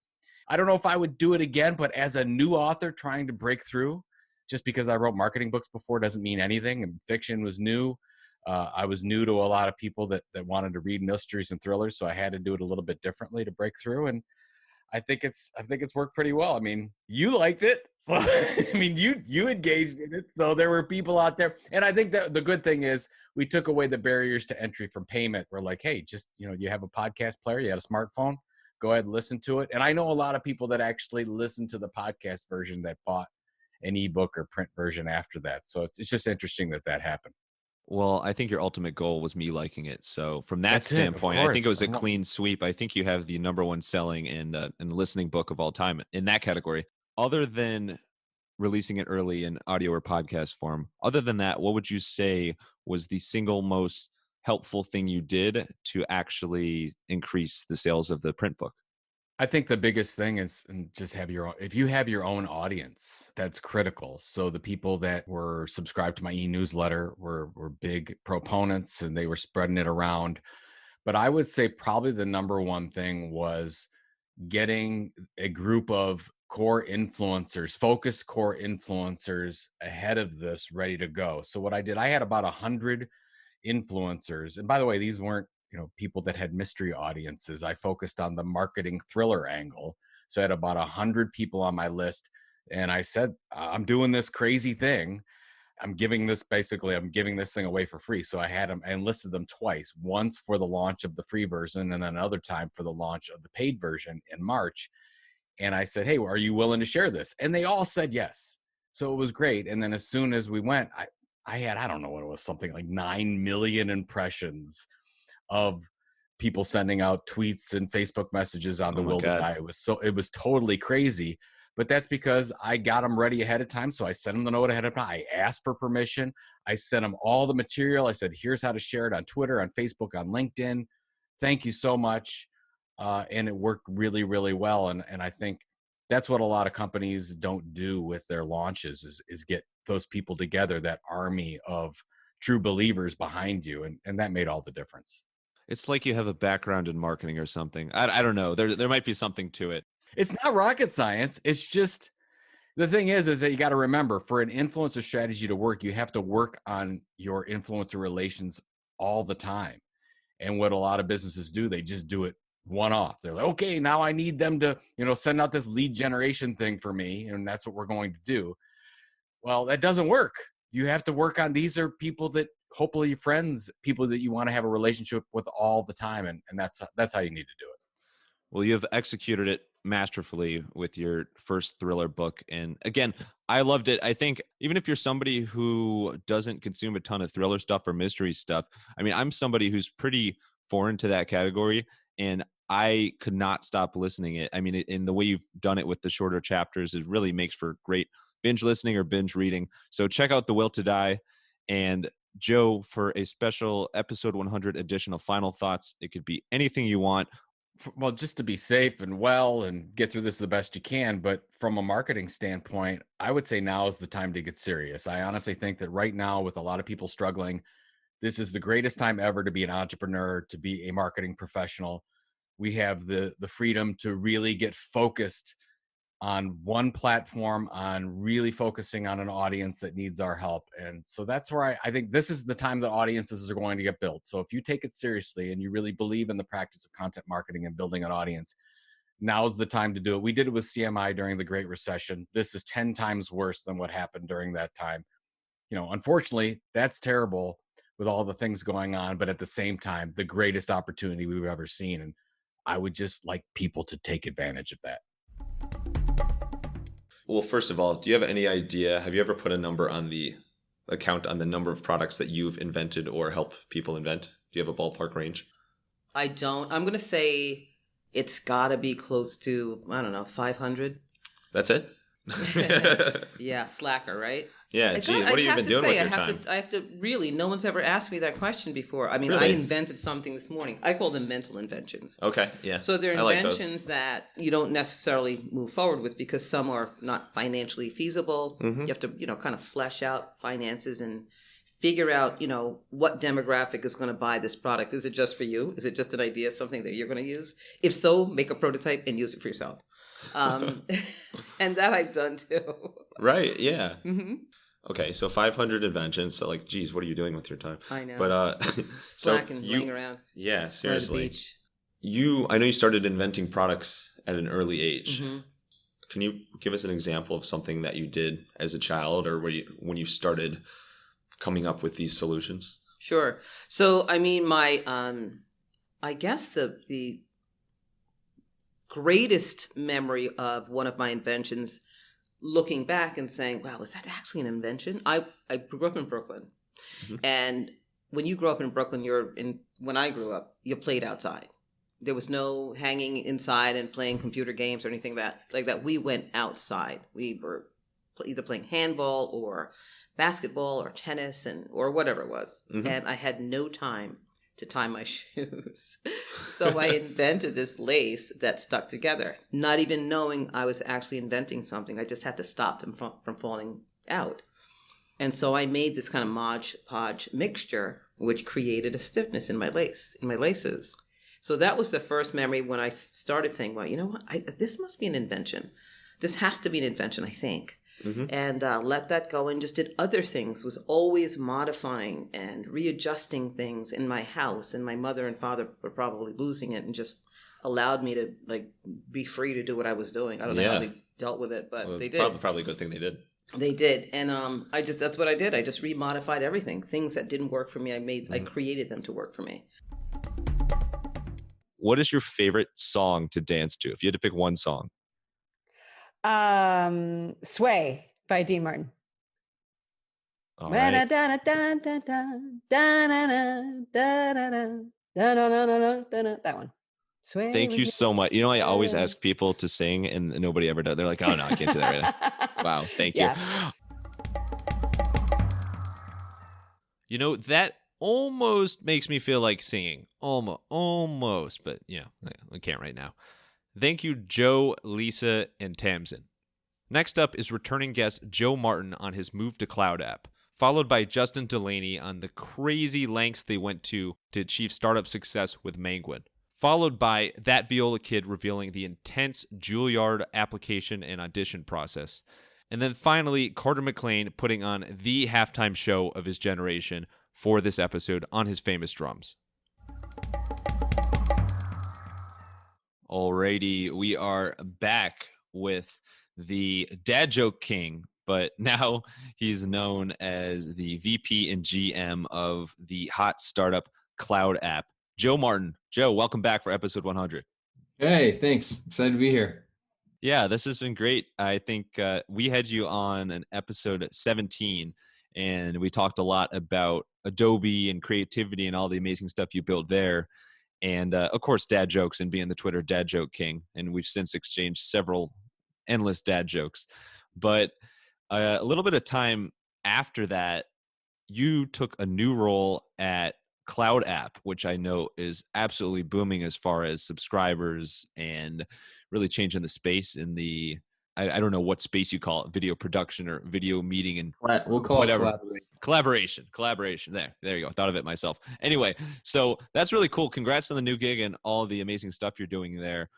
I don't know if I would do it again, but as a new author trying to break through, just because I wrote marketing books before doesn't mean anything. And fiction was new. I was new to a lot of people that wanted to read mysteries and thrillers, so I had to do it a little bit differently to break through. And I think it's worked pretty well. I mean, you liked it. So I mean, you engaged in it. So there were people out there. And I think that the good thing is we took away the barriers to entry from payment. We're like, hey, just, you have a podcast player, you have a smartphone, go ahead and listen to it. And I know a lot of people that actually listen to the podcast version that bought an ebook or print version after that. So it's just interesting that happened. Well, I think your ultimate goal was me liking it. So from that That's standpoint, I think it was a course. clean sweep. I think you have the number one selling and listening book of all time in that category. Other than releasing it early in audio or podcast form, other than that, what would you say was the single most helpful thing you did to actually increase the sales of the print book? I think the biggest thing is just if you have your own audience, that's critical. So the people that were subscribed to my e-newsletter were big proponents, and they were spreading it around. But I would say probably the number one thing was getting a group of focused core influencers ahead of this, ready to go. So what I did, I had about 100 influencers. And by the way, these weren't people that had mystery audiences. I focused on the marketing thriller angle. So I had about 100 people on my list. And I said, I'm doing this crazy thing. I'm giving this thing away for free. So I enlisted them twice, once for the launch of the free version and another time for the launch of the paid version in March. And I said, hey, are you willing to share this? And they all said yes. So it was great. And then as soon as we went, I had, I don't know what it was, something like 9 million impressions of people sending out tweets and Facebook messages on the Will to Die. It was totally crazy, but that's because I got them ready ahead of time. So I sent them the note ahead of time. I asked for permission. I sent them all the material. I said, here's how to share it on Twitter, on Facebook, on LinkedIn. Thank you so much. And it worked really, really well. And I think that's what a lot of companies don't do with their launches is get those people together, that army of true believers behind you. And that made all the difference. It's like you have a background in marketing or something. I don't know. There might be something to it. It's not rocket science. It's just, the thing is that you got to remember, for an influencer strategy to work, you have to work on your influencer relations all the time. And what a lot of businesses do, they just do it one-off. They're like, okay, now I need them to, send out this lead generation thing for me, and that's what we're going to do. Well, that doesn't work. You have to work on, these are people that, hopefully friends, people that you want to have a relationship with all the time. And that's how you need to do it. Well, you have executed it masterfully with your first thriller book. And again, I loved it. I think even if you're somebody who doesn't consume a ton of thriller stuff or mystery stuff, I mean, I'm somebody who's pretty foreign to that category, and I could not stop listening it. I mean, in the way you've done it with the shorter chapters, it really makes for great binge listening or binge reading. So check out The Will to Die. And Joe, for a special episode 100 edition of Final Thoughts, it could be anything you want. Well, just to be safe and well and get through this the best you can. But from a marketing standpoint, I would say now is the time to get serious. I honestly think that right now, with a lot of people struggling, this is the greatest time ever to be an entrepreneur, to be a marketing professional. We have the freedom to really get focused on one platform, on really focusing on an audience that needs our help. And so that's where I think this is the time that audiences are going to get built. So if you take it seriously and you really believe in the practice of content marketing and building an audience, now's the time to do it. We did it with CMI during the Great Recession. This is 10 times worse than what happened during that time. You know, unfortunately, that's terrible with all the things going on, but at the same time, the greatest opportunity we've ever seen. And I would just like people to take advantage of that. Well, first of all, do you have any idea? Have you ever put a number on the account on the number of products that you've invented or help people invent? Do you have a ballpark range? I don't. I'm going to say it's got to be close to, I don't know, 500. That's it? Yeah, slacker, right? Yeah, gee, what have you been doing with your time? I have to really, no one's ever asked me that question before. I mean, really? I invented something this morning. I call them mental inventions. Okay, yeah. So they're inventions that you don't necessarily move forward with because some are not financially feasible. Mm-hmm. You have to, kind of flesh out finances and figure out, what demographic is going to buy this product. Is it just for you? Is it just an idea, something that you're going to use? If so, make a prototype and use it for yourself. And that I've done too. Right, yeah. Mm-hmm. Okay, so 500 inventions. So, geez, what are you doing with your time? I know. But slacking, laying around. Yeah, seriously. On the beach. I know you started inventing products at an early age. Mm-hmm. Can you give us an example of something that you did as a child, or when you started coming up with these solutions? Sure. So, I mean, my, I guess the greatest memory of one of my inventions, looking back and saying, wow, was that actually an invention? I grew up in Brooklyn. Mm-hmm. And when you grow up in Brooklyn, when I grew up, you played outside. There was no hanging inside and playing computer games or anything like that. We went outside. We were either playing handball or basketball or tennis or whatever it was. Mm-hmm. And I had no time to tie my shoes. So I invented this lace that stuck together, not even knowing I was actually inventing something. I just had to stop them from falling out. And so I made this kind of Mod Podge mixture, which created a stiffness in my laces. So that was the first memory when I started saying, well, you know what? This must be an invention. This has to be an invention, I think. Mm-hmm. And let that go and just did other things, was always modifying and readjusting things in my house. And my mother and father were probably losing it and just allowed me to be free to do what I was doing. I don't know how they dealt with it, but they did. Probably a good thing they did. They did. And that's what I did. I just remodified everything. Things that didn't work for me, I created them to work for me. What is your favorite song to dance to? If you had to pick one song. Sway by Dean Martin. All right. That one. Sway. Thank you so much. I always ask people to sing and nobody ever does. They're like, oh no, I can't do that right now. Wow. Thank you. That almost makes me feel like singing. Almost, but I can't right now. Thank you, Joe, Lisa, and Tamsin. Next up is returning guest Joe Martin on his Move to Cloud app, followed by Justin Delaney on the crazy lengths they went to achieve startup success with Manguin, followed by That Viola Kid revealing the intense Juilliard application and audition process, and then finally Carter McLean putting on the halftime show of his generation for this episode on his famous drums. Alrighty, we are back with the Dad Joke King, but now he's known as the VP and GM of the hot startup Cloud app, Joe Martin. Joe, welcome back for episode 100. Hey, thanks. Excited to be here. Yeah, this has been great. I think we had you on an episode 17, and we talked a lot about Adobe and creativity and all the amazing stuff you built there. And of course, dad jokes and being the Twitter dad joke king. And we've since exchanged several endless dad jokes. But a little bit of time after that, you took a new role at Cloud App, which I know is absolutely booming as far as subscribers and really changing the space in the, I don't know what space you call it, video production or video meeting and We'll call whatever. it Collaboration. There you go. Thought of it myself. Anyway, so that's really cool. Congrats on the new gig and all the amazing stuff you're doing there.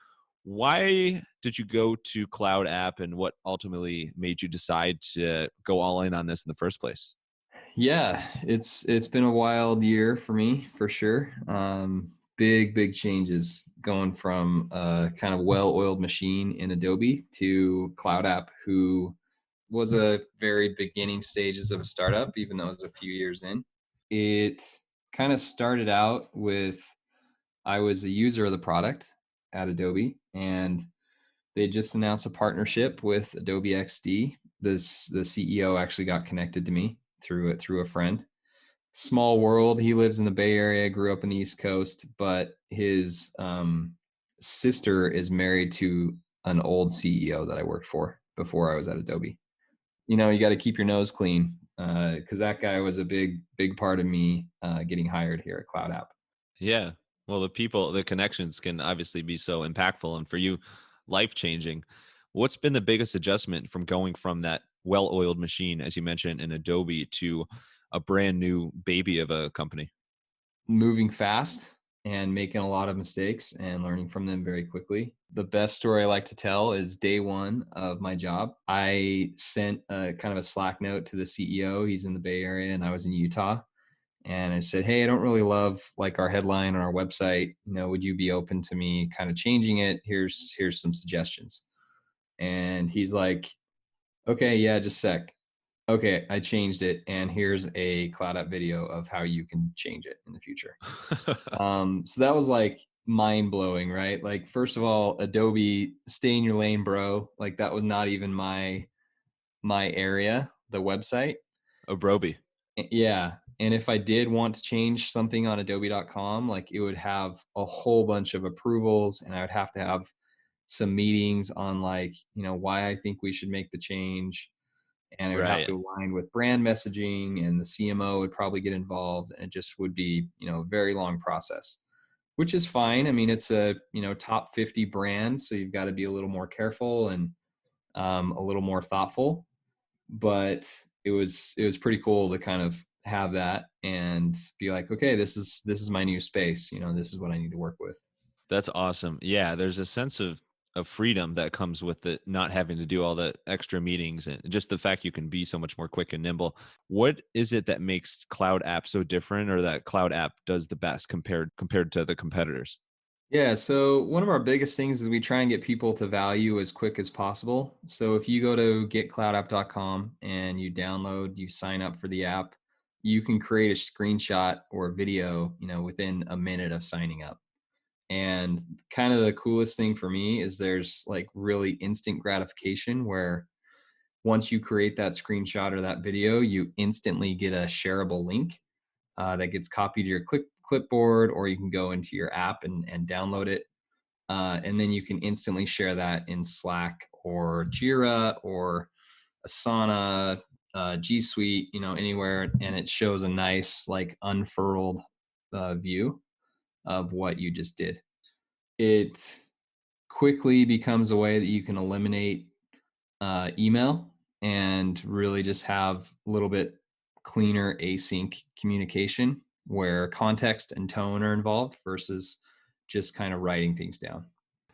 Why did you go to Cloud App, and what ultimately made you decide to go all in on this in the first place? Yeah, it's been a wild year for me, for sure. Big changes going from a kind of well-oiled machine in Adobe to Cloud App, who was a very beginning stages of a startup, even though it was a few years in. It kind of started out with, I was a user of the product at Adobe, and they just announced a partnership with Adobe XD. The CEO actually got connected to me through a friend. Small world. He lives in the Bay Area, grew up in the East Coast, but his sister is married to an old CEO that I worked for before I was at Adobe. You know, you got to keep your nose clean, because that guy was a big part of me getting hired here at Cloud App. Yeah. Well, the connections can obviously be so impactful, and for you, life-changing. What's been the biggest adjustment from going from that well-oiled machine, as you mentioned, in Adobe to a brand new baby of a company? Moving fast and making a lot of mistakes and learning from them very quickly. The best story I like to tell is day one of my job. I sent a kind of a Slack note to the CEO. He's in the Bay Area and I was in Utah. And I said, hey, I don't really love like our headline on our website. You know, would you be open to me kind of changing it? Here's some suggestions. And he's like, okay, yeah, just a sec. Okay, I changed it, and here's a Cloud App video of how you can change it in the future. So that was like mind blowing, right? Like, first of all, Adobe, stay in your lane, bro. Like, that was not even my area, the website. Adobe. Yeah. And if I did want to change something on adobe.com, like it would have a whole bunch of approvals, and I would have to have some meetings on like, you know, why I think we should make the change. And it would have to align with brand messaging, and the CMO would probably get involved, and it just would be, you know, a very long process, which is fine. I mean, it's a, you know, top 50 brand, so you've got to be a little more careful and a little more thoughtful, but it was pretty cool to kind of have that and be like, okay, this is my new space. You know, this is what I need to work with. That's awesome. Yeah, there's a sense of freedom that comes with it, not having to do all the extra meetings, and just the fact you can be so much more quick and nimble. What is it that makes Cloud App so different, or that Cloud App does the best compared to the competitors? Yeah, so one of our biggest things is we try and get people to value as quick as possible. So if you go to getcloudapp.com and you sign up for the app, you can create a screenshot or a video, you know, within a minute of signing up. And kind of the coolest thing for me is there's like really instant gratification, where once you create that screenshot or that video, you instantly get a shareable link that gets copied to your clipboard, or you can go into your app and download it. And then you can instantly share that in Slack or Jira or Asana, G Suite, you know, anywhere. And it shows a nice like unfurled view of what you just did. It quickly becomes a way that you can eliminate email and really just have a little bit cleaner async communication, where context and tone are involved versus just kind of writing things down.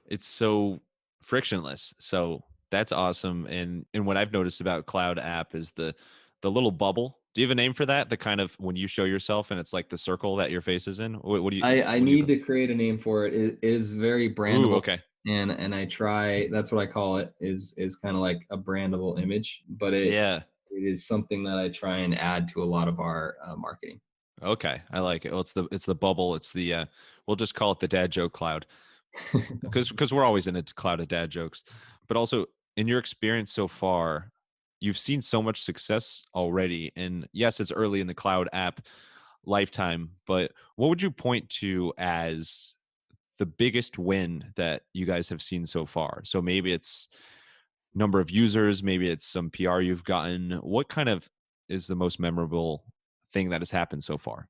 It's so frictionless. So that's awesome. And what I've noticed about Cloud App is the little bubble. Do you have a name for that? The kind of when you show yourself and it's like the circle that your face is in? What do you? I need to create a name for it. It is very brandable. Ooh, okay. And I try, that's what I call it, is kind of like a brandable image, but it is something that I try and add to a lot of our marketing. Okay, I like it. Well, it's the bubble. It's the we'll just call it the dad joke cloud, because we're always in a cloud of dad jokes. but also in your experience so far, you've seen so much success already. And yes, it's early in the cloud app lifetime, but what would you point to as the biggest win that you guys have seen so far? So maybe it's number of users, maybe it's some PR you've gotten. What kind of is the most memorable thing that has happened so far?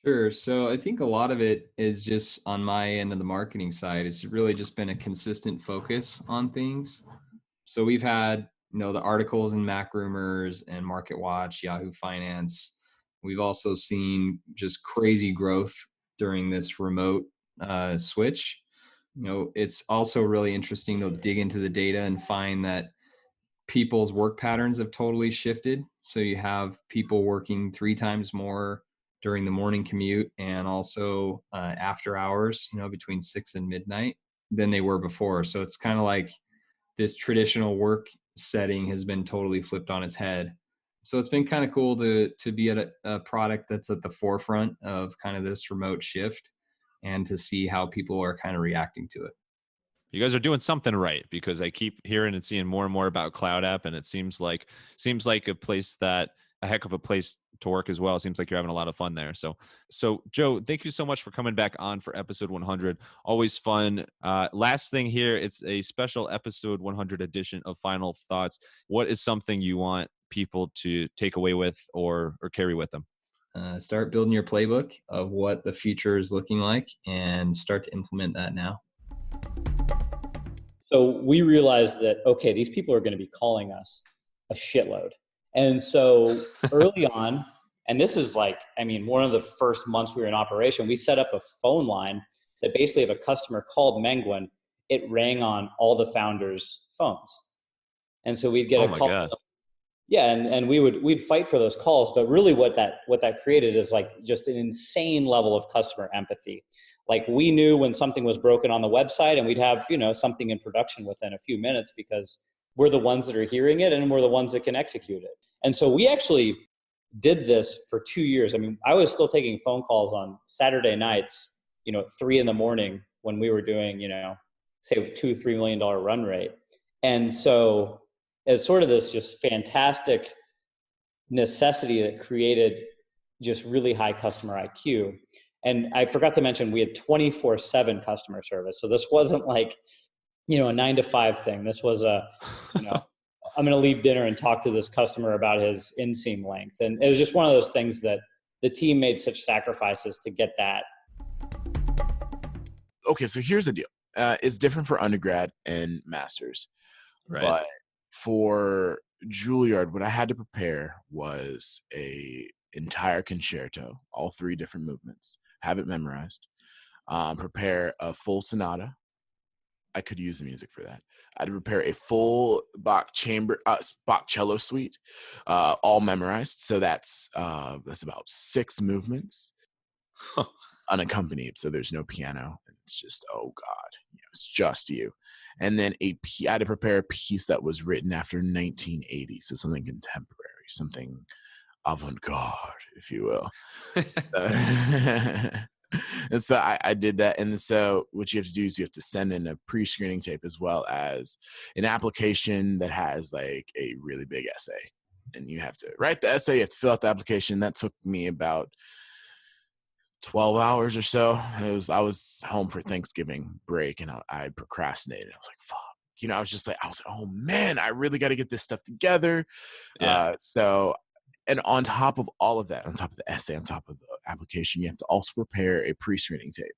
Sure. So I think a lot of it is just on my end of the marketing side. It's really just been a consistent focus on things. So we've had, the articles in Mac Rumors and Market Watch, Yahoo Finance. We've also seen just crazy growth during this remote switch. It's also really interesting to dig into the data and find that people's work patterns have totally shifted. So you have people working 3 times more during the morning commute and also after hours, between 6 and midnight than they were before. So it's kind of like this traditional work setting has been totally flipped on its head. So it's been kind of cool to be at a product that's at the forefront of kind of this remote shift and to see how people are kind of reacting to it. You guys are doing something right, because I keep hearing and seeing more and more about Cloud App, and it seems like a heck of a place to work as well. It seems like you're having a lot of fun there. So Joe, thank you so much for coming back on for episode 100. Always fun. Last thing here, it's a special episode 100 edition of Final Thoughts. What is something you want people to take away with or carry with them? Start building your playbook of what the future is looking like and start to implement that now. So we realized that, okay, these people are going to be calling us a shitload. And so early on, and this is one of the first months we were in operation, we set up a phone line that basically if a customer called Menguin, it rang on all the founders' phones. And so we'd get a call. God. Yeah, and we'd fight for those calls, but really what that created is just an insane level of customer empathy. We knew when something was broken on the website, and we'd have, something in production within a few minutes because we're the ones that are hearing it and we're the ones that can execute it. And so we actually did this for 2 years. I was still taking phone calls on Saturday nights, at 3 a.m. when we were doing, say $2-3 million run rate. And so it's sort of this just fantastic necessity that created just really high customer IQ. And I forgot to mention, we had 24/7 customer service. So this wasn't a 9-to-5 thing. This was I'm going to leave dinner and talk to this customer about his inseam length. And it was just one of those things that the team made such sacrifices to get that. Okay, so here's the deal. It's different for undergrad and masters. Right. But for Juilliard, what I had to prepare was a entire concerto, all 3 different movements, have it memorized, prepare a full sonata. I could use the music for that. I'd prepare a full Bach cello suite, all memorized. So that's about 6 movements, unaccompanied. So there's no piano. It's just, oh God, it's just you. And then I had to prepare a piece that was written after 1980. So something contemporary, something avant-garde, if you will. And so I did that. And so what you have to do is you have to send in a pre-screening tape as well as an application that has a really big essay. And you have to write the essay, you have to fill out the application. That took me about 12 hours or so. I was home for Thanksgiving break and I procrastinated. I was like, fuck. I was like, oh man, I really got to get this stuff together. Yeah. And on top of all of that, on top of the essay, on top of the application, you have to also prepare a pre-screening tape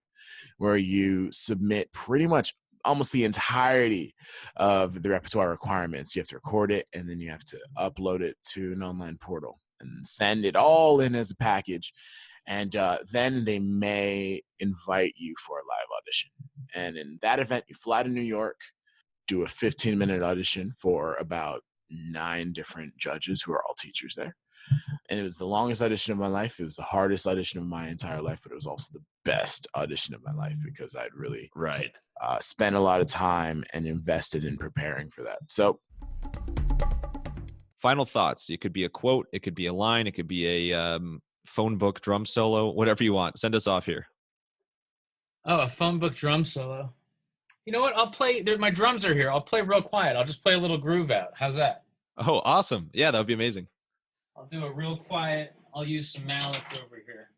where you submit pretty much almost the entirety of the repertoire requirements. You have to record it, and then you have to upload it to an online portal and send it all in as a package. And then they may invite you for a live audition. And in that event, you fly to New York, do a 15-minute audition for about 9 different judges who are all teachers there. And it was the longest audition of my life. It was the hardest audition of my entire life, but it was also the best audition of my life because I'd really spent a lot of time and invested in preparing for that. So, final thoughts. It could be a quote. It could be a line. It could be a phone book drum solo, whatever you want. Send us off here. Oh, a phone book drum solo. You know what? I'll play. My drums are here. I'll play real quiet. I'll just play a little groove out. How's that? Oh, awesome. Yeah, that would be amazing. I'll do a real quiet. I'll use some mallets over here.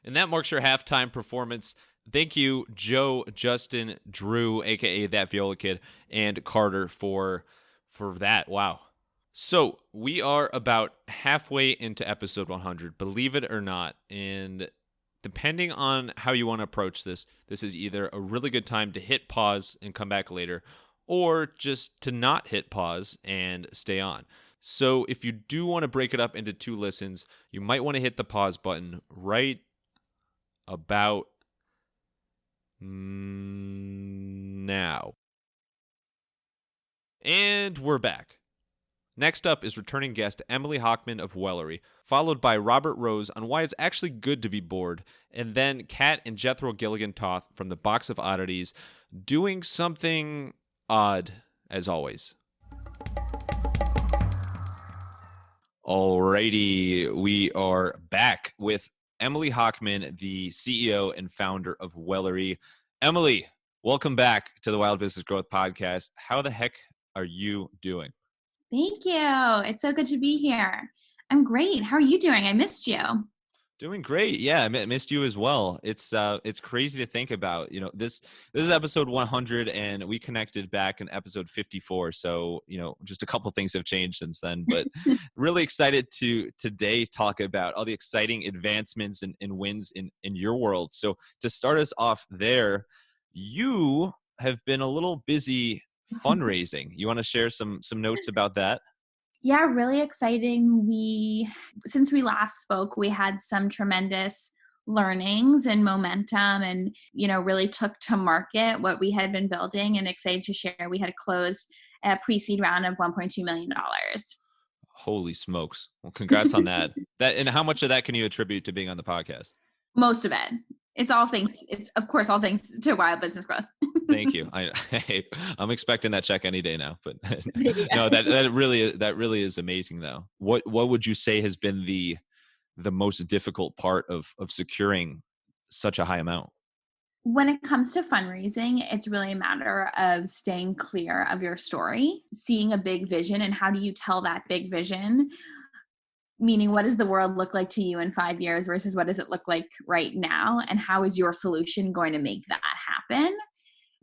And that marks your halftime performance. Thank you, Joe, Justin, Drew, aka That Viola Kid, and Carter for that. Wow. So we are about halfway into episode 100, believe it or not. And depending on how you want to approach this, this is either a really good time to hit pause and come back later, or just to not hit pause and stay on. So if you do want to break it up into 2 listens, you might want to hit the pause button right about now. And we're back. Next up is returning guest Emily Hockman of Wellery, followed by Robert Rose on why it's actually good to be bored, and then Kat and Jethro Gilligan-Toth from the Box of Oddities doing something odd, as always. Alrighty, we are back with Emily Hockman, the CEO and founder of Wellery. Emily, welcome back to the Wild Business Growth Podcast. How the heck are you doing? Thank you. It's so good to be here. I'm great. How are you doing? I missed you. Doing great. Yeah, I missed you as well. It's crazy to think about. You know, this is episode 100, and we connected back in episode 54. So, you know, just a couple things have changed since then. But really excited to today talk about all the exciting advancements and wins in your world. So to start us off there, you have been a little busy fundraising. You want to share some notes about that? Yeah, really exciting. Since we last spoke, we had some tremendous learnings and momentum and, you know, really took to market what we had been building, and excited to share. We had closed a pre-seed round of $1.2 million. Holy smokes. Well, congrats on that. And how much of that can you attribute to being on the podcast? Most of it. It's of course all thanks to Wild Business Growth. Thank you. I'm expecting that check any day now, but no, that really is amazing though. What would you say has been the most difficult part of securing such a high amount? When it comes to fundraising, it's really a matter of staying clear of your story, seeing a big vision, and how do you tell that big vision? Meaning, what does the world look like to you in 5 years versus what does it look like right now? And how is your solution going to make that happen?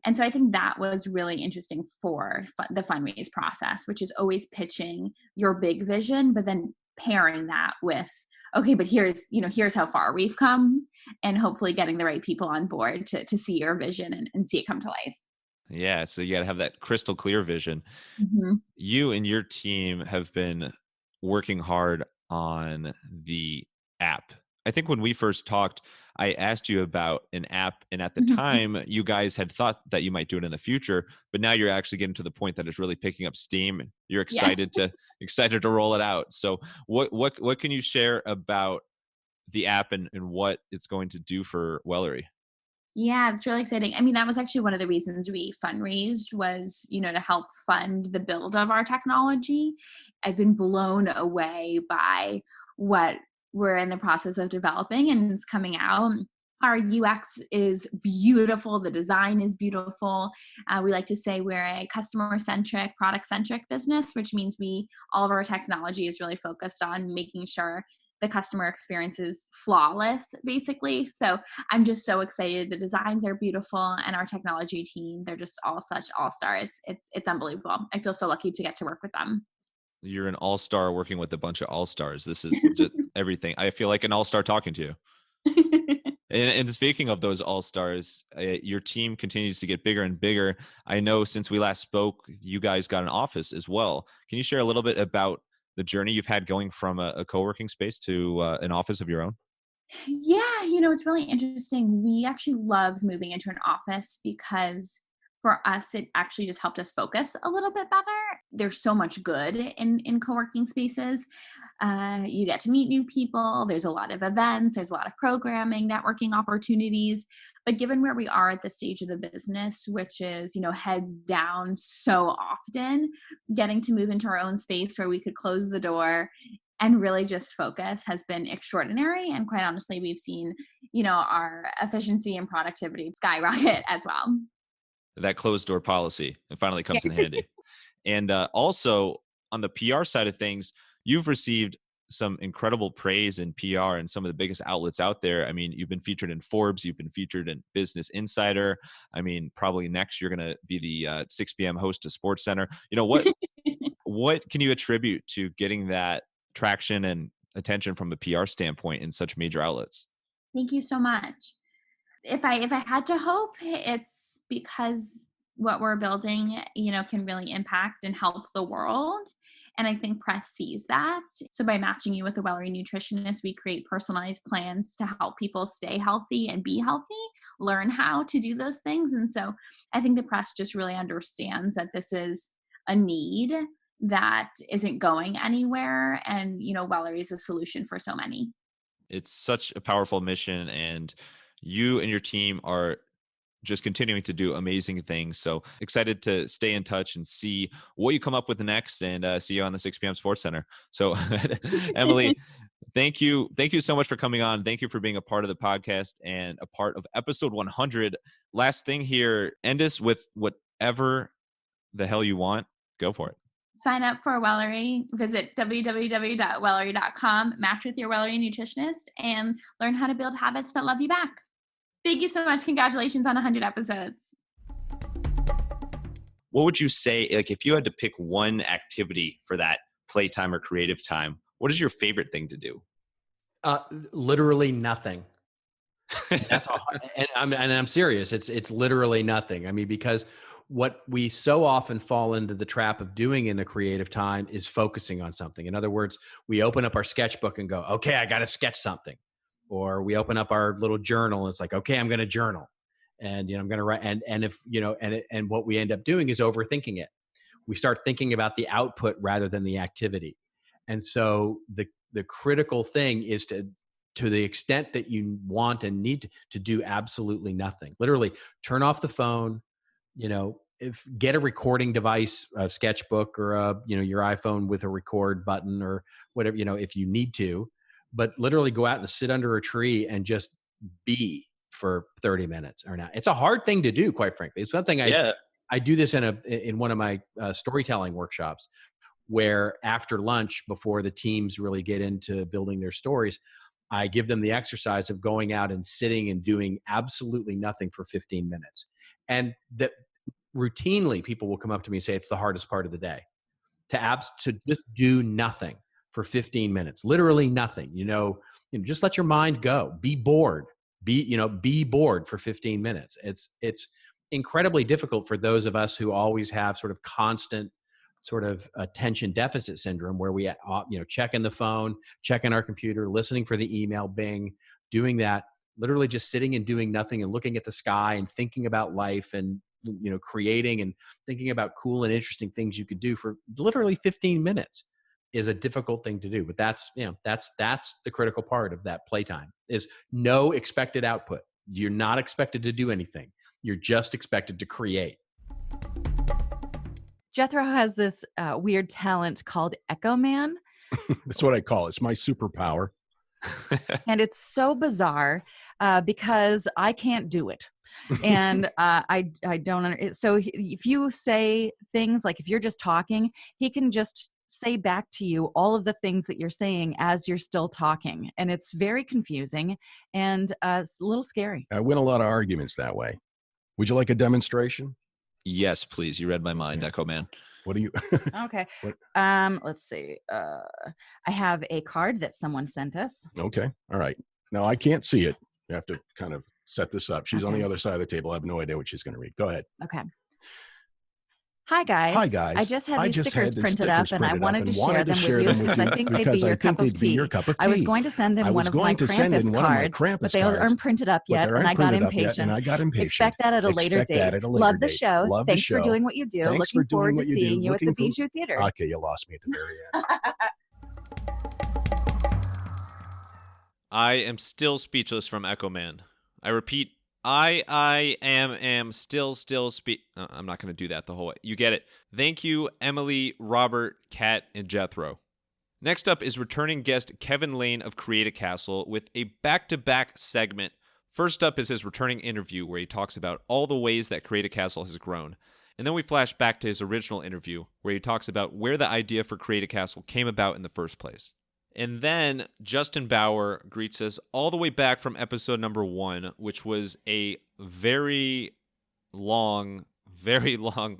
And so I think that was really interesting for the fundraise process, which is always pitching your big vision, but then pairing that with, okay, but here's how far we've come, and hopefully getting the right people on board to see your vision and see it come to life. Yeah. So you got to have that crystal clear vision. Mm-hmm. You and your team have been working hard on the app. I think when we first talked, I asked you about an app, and at the time you guys had thought that you might do it in the future, but now you're actually getting to the point that it's really picking up steam and you're excited to roll it out. So what can you share about the app and what it's going to do for Wellery? Yeah, it's really exciting. I mean, that was actually one of the reasons we fundraised was, to help fund the build of our technology. I've been blown away by what we're in the process of developing, and it's coming out. Our UX is beautiful. The design is beautiful. We like to say we're a customer-centric, product-centric business, which means all of our technology is really focused on making sure the customer experience is flawless, basically. So I'm just so excited. The designs are beautiful, and our technology team, they're just all such all-stars. It's unbelievable. I feel so lucky to get to work with them. You're an all-star working with a bunch of all-stars. This is just everything. I feel like an all-star talking to you. And speaking of those all-stars, your team continues to get bigger and bigger. I know since we last spoke, you guys got an office as well. Can you share a little bit about the journey you've had going from a co-working space to an office of your own? Yeah, it's really interesting. We actually loved moving into an office because for us, it actually just helped us focus a little bit better. There's so much good in co-working spaces. You get to meet new people. There's a lot of events. There's a lot of programming, networking opportunities. But given where we are at the stage of the business, which is, heads down so often, getting to move into our own space where we could close the door and really just focus has been extraordinary. And quite honestly, we've seen, our efficiency and productivity skyrocket as well. That closed door policy, it finally comes in handy. And also on the PR side of things, you've received some incredible praise in PR and some of the biggest outlets out there. I mean, you've been featured in Forbes, you've been featured in Business Insider. I mean, probably next you're going to be the 6 p.m. host of Sports Center. What can you attribute to getting that traction and attention from a PR standpoint in such major outlets? Thank you so much. If I had to hope, it's because what we're building, can really impact and help the world. And I think press sees that. So by matching you with a well-read nutritionist, we create personalized plans to help people stay healthy and be healthy, learn how to do those things. And so I think the press just really understands that this is a need that isn't going anywhere. And, Wellery is a solution for so many. It's such a powerful mission, and you and your team are just continuing to do amazing things. So excited to stay in touch and see what you come up with next, and see you on the 6 p.m. Sports Center. So Emily, thank you so much for coming on. Thank you for being a part of the podcast and a part of episode 100. Last thing here, end us with whatever the hell you want. Go for it. Sign up for Wellery. Visit www.wellery.com, match with your Wellery nutritionist, and learn how to build habits that love you back. Thank you so much. Congratulations on 100 episodes. What would you say, like, if you had to pick one activity for that playtime or creative time, what is your favorite thing to do? Literally nothing. That's all. And I'm serious. It's literally nothing. I mean, because what we so often fall into the trap of doing in the creative time is focusing on something. In other words, we open up our sketchbook and go, okay, I got to sketch something. Or we open up our little journal and it's like, okay, I'm going to journal, and I'm going to write. And if and what we end up doing is overthinking it. We start thinking about the output rather than the activity. And so the critical thing is to the extent that you want and need to do absolutely nothing. Literally, turn off the phone. Get a recording device, a sketchbook, or your iPhone with a record button or whatever. If you need to. But literally go out and sit under a tree and just be for 30 minutes or not. It's a hard thing to do, quite frankly. It's something I do this in one of my storytelling workshops, where after lunch, before the teams really get into building their stories, I give them the exercise of going out and sitting and doing absolutely nothing for 15 minutes. And that routinely people will come up to me and say, it's the hardest part of the day, to just do nothing for 15 minutes, literally nothing, just let your mind go, be bored, be bored for 15 minutes. It's incredibly difficult for those of us who always have sort of constant sort of attention deficit syndrome, where we, checking the phone, checking our computer, listening for the email, bing, doing that, literally just sitting and doing nothing and looking at the sky and thinking about life and, creating and thinking about cool and interesting things you could do for literally 15 minutes. Is a difficult thing to do, but that's the critical part of that playtime, is no expected output. You're not expected to do anything. You're just expected to create. Jethro has this weird talent called Echo Man. That's what I call it. It's my superpower. And it's so bizarre because I can't do it. And I don't. So if you say things like, if you're just talking, he can just say back to you all of the things that you're saying as you're still talking. And it's very confusing and it's a little scary. I win a lot of arguments that way. Would you like a demonstration? Yes, please. You read my mind, Echo Man. What do you? Okay. Let's see. I have a card that someone sent us. Okay. All right. Now I can't see it. You have to kind of set this up. She's on the other side of the table. I have no idea what she's going to read. Go ahead. Okay. Hi guys. Hi guys. I just had these stickers the printed up stickers and I printed wanted up to and share wanted to them with share you them with because I you think they'd be because your I cup think of they'd be your tea. cup of I was tea. going to send in I one was of my going to send in Krampus one of my cards, Krampus but they cards, aren't printed up but yet, they and aren't I got printed up yet, impatient. and I got impatient. Expect that at a later Expect date. that at a Love later the date. show. Love the Thanks for show. doing what you do. Thanks for Looking forward doing to what you seeing do. you at the Looking Bijou Theater. Okay, you lost me at the very end. I am still speechless from Echo Man. I repeat, I am still I'm not going to do that the whole way. You get it. Thank you, Emily, Robert, Kat, and Jethro. Next up is returning guest Kevin Lane of Create a Castle with a back-to-back segment. First up is his returning interview where he talks about all the ways that Create a Castle has grown. And then we flash back to his original interview where he talks about where the idea for Create a Castle came about in the first place. And then Justin Bauer greets us all the way back from episode number 1, which was a very long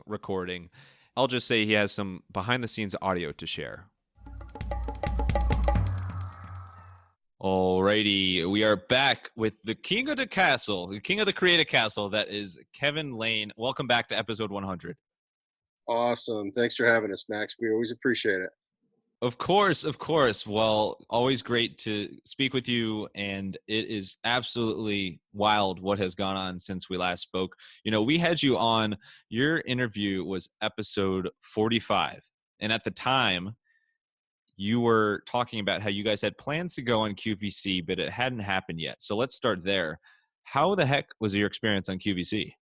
recording. I'll just say he has some behind-the-scenes audio to share. Alrighty, we are back with the king of the castle, the king of the Create a Castle, that is Kevin Lane. Welcome back to episode 100. Awesome. Thanks for having us, Max. We always appreciate it. Of course. Well, always great to speak with you, and it is absolutely wild what has gone on since we last spoke. You know, we had you on, your interview was episode 45, and at the time, you were talking about how you guys had plans to go on QVC, but it hadn't happened yet. So let's start there. How the heck was your experience on QVC?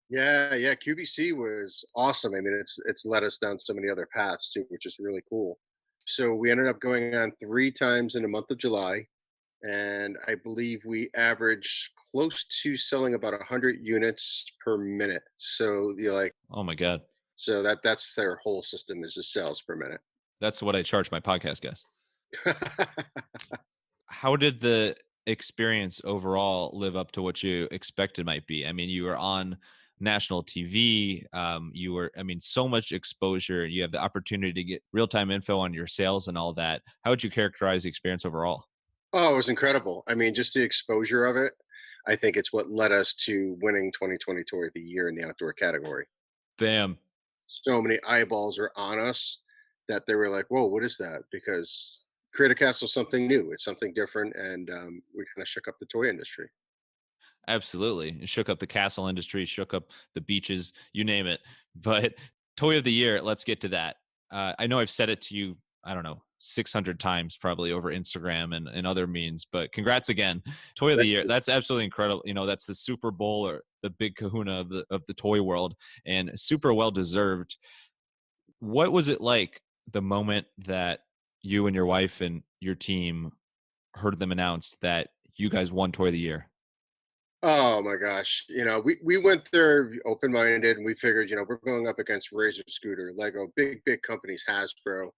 Yeah. QVC was awesome. I mean, it's led us down so many other paths too, which is really cool. So we ended up going on 3 times in the month of July, and I believe we averaged close to selling about 100 units per minute. So you're like, oh my God. So that's their whole system is the sales per minute. That's what I charge my podcast guests. How did the experience overall live up to what you expected might be? I mean, you were on national TV. You were, so much exposure. You have the opportunity to get real-time info on your sales and all that. How would you characterize the experience overall? Oh, it was incredible. I mean, just the exposure of it, I think it's what led us to winning 2020 Toy of the Year in the outdoor category. Bam. So many eyeballs are on us that they were like, whoa, what is that? Because Create a Castle is something new. It's something different. And we kind of shook up the toy industry. Absolutely. It shook up the castle industry, shook up the beaches, you name it. But Toy of the Year, let's get to that. I know I've said it to you, 600 times probably over Instagram and other means, but congrats again. Toy of the Year, that's absolutely incredible. You know, that's the Super Bowl or the big kahuna of the toy world, and super well deserved. What was it like the moment that you and your wife and your team heard them announce that you guys won Toy of the Year? Oh my gosh. We went there open-minded, and we figured, we're going up against Razor Scooter, Lego, big companies, Hasbro.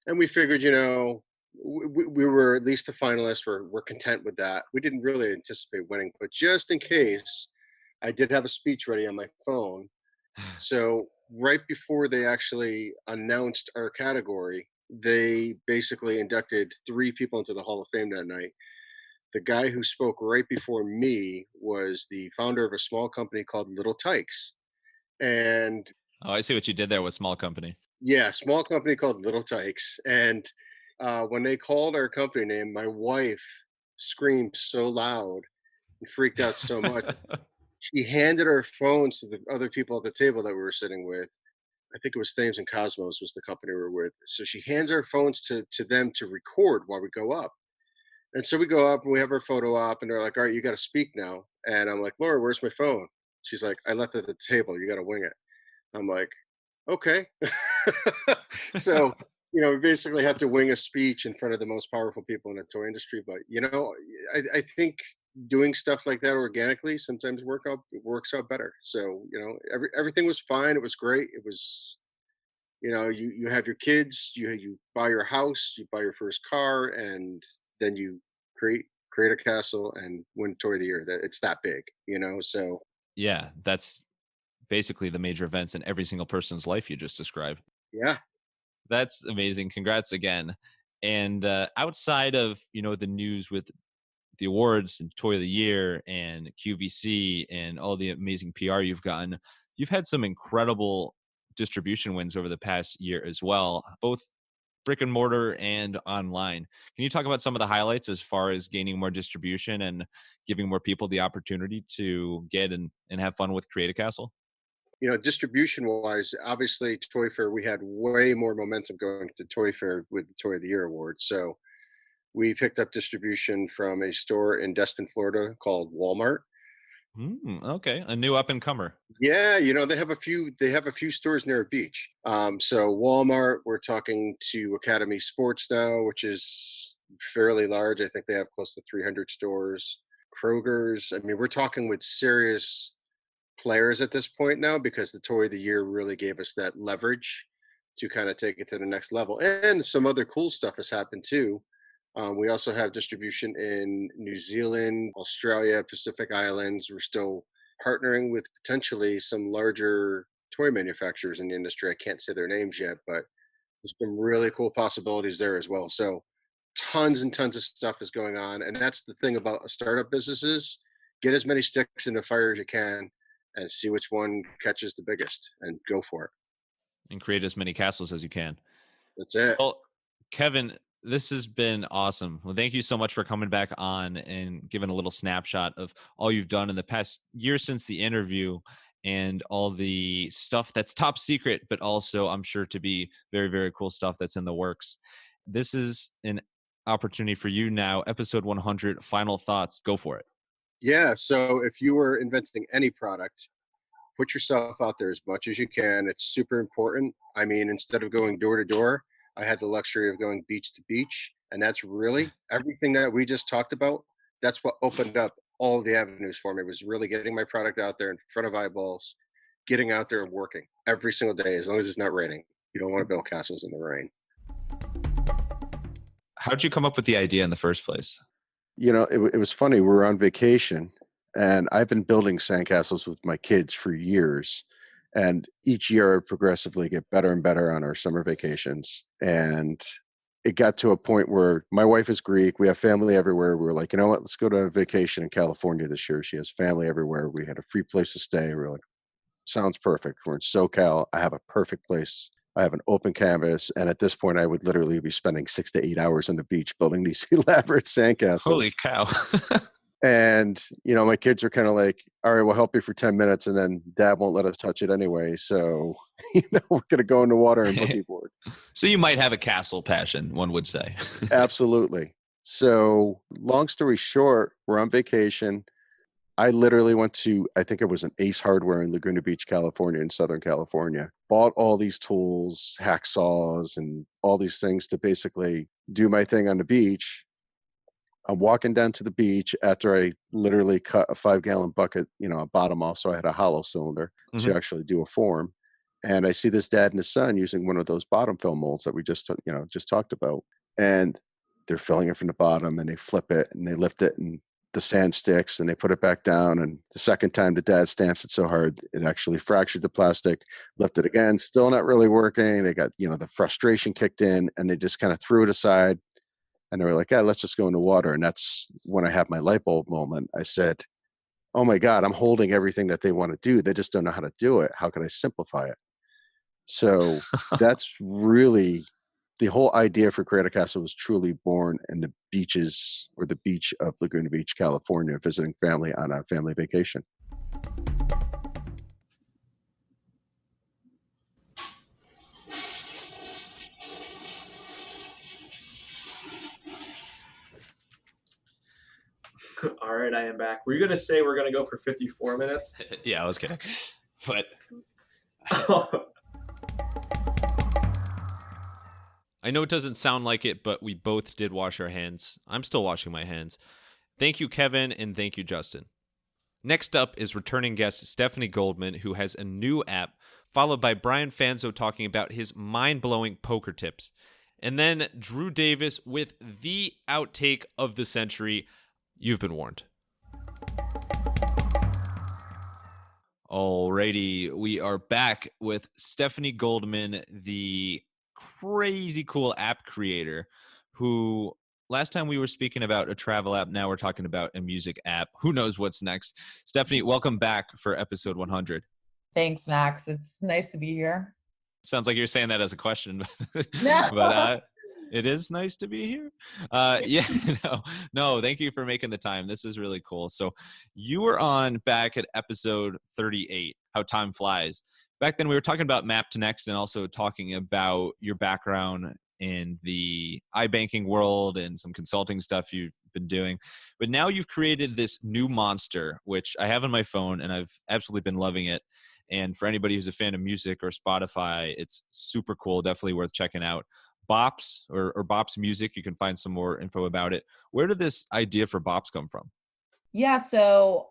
And we figured, we were at least a finalist. We're content with that. We didn't really anticipate winning, but just in case, I did have a speech ready on my phone. So right before they actually announced our category, they basically inducted 3 people into the Hall of Fame that night. The guy who spoke right before me was the founder of a small company called Little Tykes. And oh, I see what you did there with small company. Yeah, small company called Little Tykes. And when they called our company name, my wife screamed so loud and freaked out so much. She handed our phones to the other people at the table that we were sitting with. I think it was Thames and Cosmos was the company we were with. So she hands our phones to them to record while we go up. And so we go up and we have our photo op, and they're like, all right, you got to speak now. And I'm like, Laura, where's my phone? She's like, I left it at the table. You got to wing it. I'm like, okay. So, we basically had to wing a speech in front of the most powerful people in the toy industry. But, I think doing stuff like that organically sometimes works out better. So, everything was fine. It was great. It was, you have your kids, you buy your house, you buy your first car, and then you create a castle and win Toy of the Year. That it's that big, so. Yeah, that's basically the major events in every single person's life you just described. Yeah. That's amazing. Congrats again. And outside of, the news with the awards and Toy of the Year and QVC and all the amazing PR you've gotten, you've had some incredible distribution wins over the past year as well, both brick and mortar and online. Can you talk about some of the highlights as far as gaining more distribution and giving more people the opportunity to get and have fun with Create a Castle? You know, distribution wise, obviously Toy Fair, we had way more momentum going to Toy Fair with the Toy of the Year award. So we picked up distribution from a store in Destin, Florida called Walmart. Okay, a new up and comer. Yeah, you know, they have a few stores near a beach. So Walmart, we're talking to Academy Sports now, which is fairly large. I think they have close to 300 stores. Kroger's. I mean, we're talking with serious players at this point now, because the Toy of the Year really gave us that leverage to kind of take it to the next level. And some other cool stuff has happened too. We also have distribution in New Zealand, Australia, Pacific Islands. We're still partnering with potentially some larger toy manufacturers in the industry. I can't say their names yet, but there's some really cool possibilities there as well. So tons and tons of stuff is going on. And that's the thing about a startup business is get as many sticks in the fire as you can and see which one catches the biggest and go for it. And create as many castles as you can. That's it. Well, Kevin, this has been awesome. Well, thank you so much for coming back on and giving a little snapshot of all you've done in the past year since the interview and all the stuff that's top secret, but also I'm sure to be very, very cool stuff that's in the works. This is an opportunity for you now. Episode 100, final thoughts. Go for it. Yeah. So if you were inventing any product, put yourself out there as much as you can. It's super important. I mean, instead of going door to door, I had the luxury of going beach to beach. And that's really everything that we just talked about. That's what opened up all the avenues for me, was really getting my product out there in front of eyeballs, getting out there and working every single day, as long as it's not raining. You don't want to build castles in the rain. How'd you come up with the idea in the first place? You know, it was funny. We were on vacation, and I've been building sandcastles with my kids for years. And each year I would progressively get better and better on our summer vacations. And it got to a point where my wife is Greek. We have family everywhere. We were like, you know what, let's go to a vacation in California this year. She has family everywhere. We had a free place to stay. We were like, sounds perfect. We're in SoCal. I have a perfect place. I have an open canvas. And at this point, I would literally be spending 6 to 8 hours on the beach building these elaborate sandcastles. Holy cow. And, you know, my kids are kind of like, all right, we'll help you for 10 minutes. And then dad won't let us touch it anyway. So, you know, we're going to go in the water and boogie board. So you might have a castle passion, one would say. Absolutely. So long story short, we're on vacation. I literally went to, I think it was an Ace Hardware in Laguna Beach, California, in Southern California. Bought all these tools, hacksaws, and all these things to basically do my thing on the beach. I'm walking down to the beach after I literally cut a 5-gallon bucket, you know, a bottom off. So I had a hollow cylinder to actually do a form. And I see this dad and his son using one of those bottom fill molds that we just talked about. And they're filling it from the bottom, and they flip it and they lift it, and the sand sticks, and they put it back down. And the second time the dad stamps it so hard, it actually fractured the plastic, lifted again, still not really working. They got, you know, the frustration kicked in, and they just kind of threw it aside. And they were like, yeah, let's just go in the water. And that's when I have my light bulb moment. I said, oh my God, I'm holding everything that they want to do. They just don't know how to do it. How can I simplify it? So that's really the whole idea for Create a Castle was truly born in the beaches, or the beach of Laguna Beach, California, visiting family on a family vacation. All right, I am back. Were you going to say we're going to go for 54 minutes? Yeah, I was kidding. But I know it doesn't sound like it, but we both did wash our hands. I'm still washing my hands. Thank you, Kevin, and thank you, Justin. Next up is returning guest Stephanie Goldman, who has a new app, followed by Brian Fanzo talking about his mind-blowing poker tips. And then Drew Davis with the outtake of the century. You've been warned. Alrighty, we are back with Stephanie Goldman, the crazy cool app creator, who last time we were speaking about a travel app, now we're talking about a music app. Who knows what's next? Stephanie, welcome back for episode 100. Thanks, Max. It's nice to be here. Sounds like you're saying that as a question, but, No. but it is nice to be here. Yeah, no, thank you for making the time. This is really cool. So you were on back at episode 38, How Time Flies. Back then we were talking about Map to Next and also talking about your background in the iBanking world and some consulting stuff you've been doing. But now you've created this new monster, which I have on my phone and I've absolutely been loving it. And for anybody who's a fan of music or Spotify, it's super cool. Definitely worth checking out. Bops or Bops Music. You can find some more info about it. Where did this idea for Bops come from? Yeah, so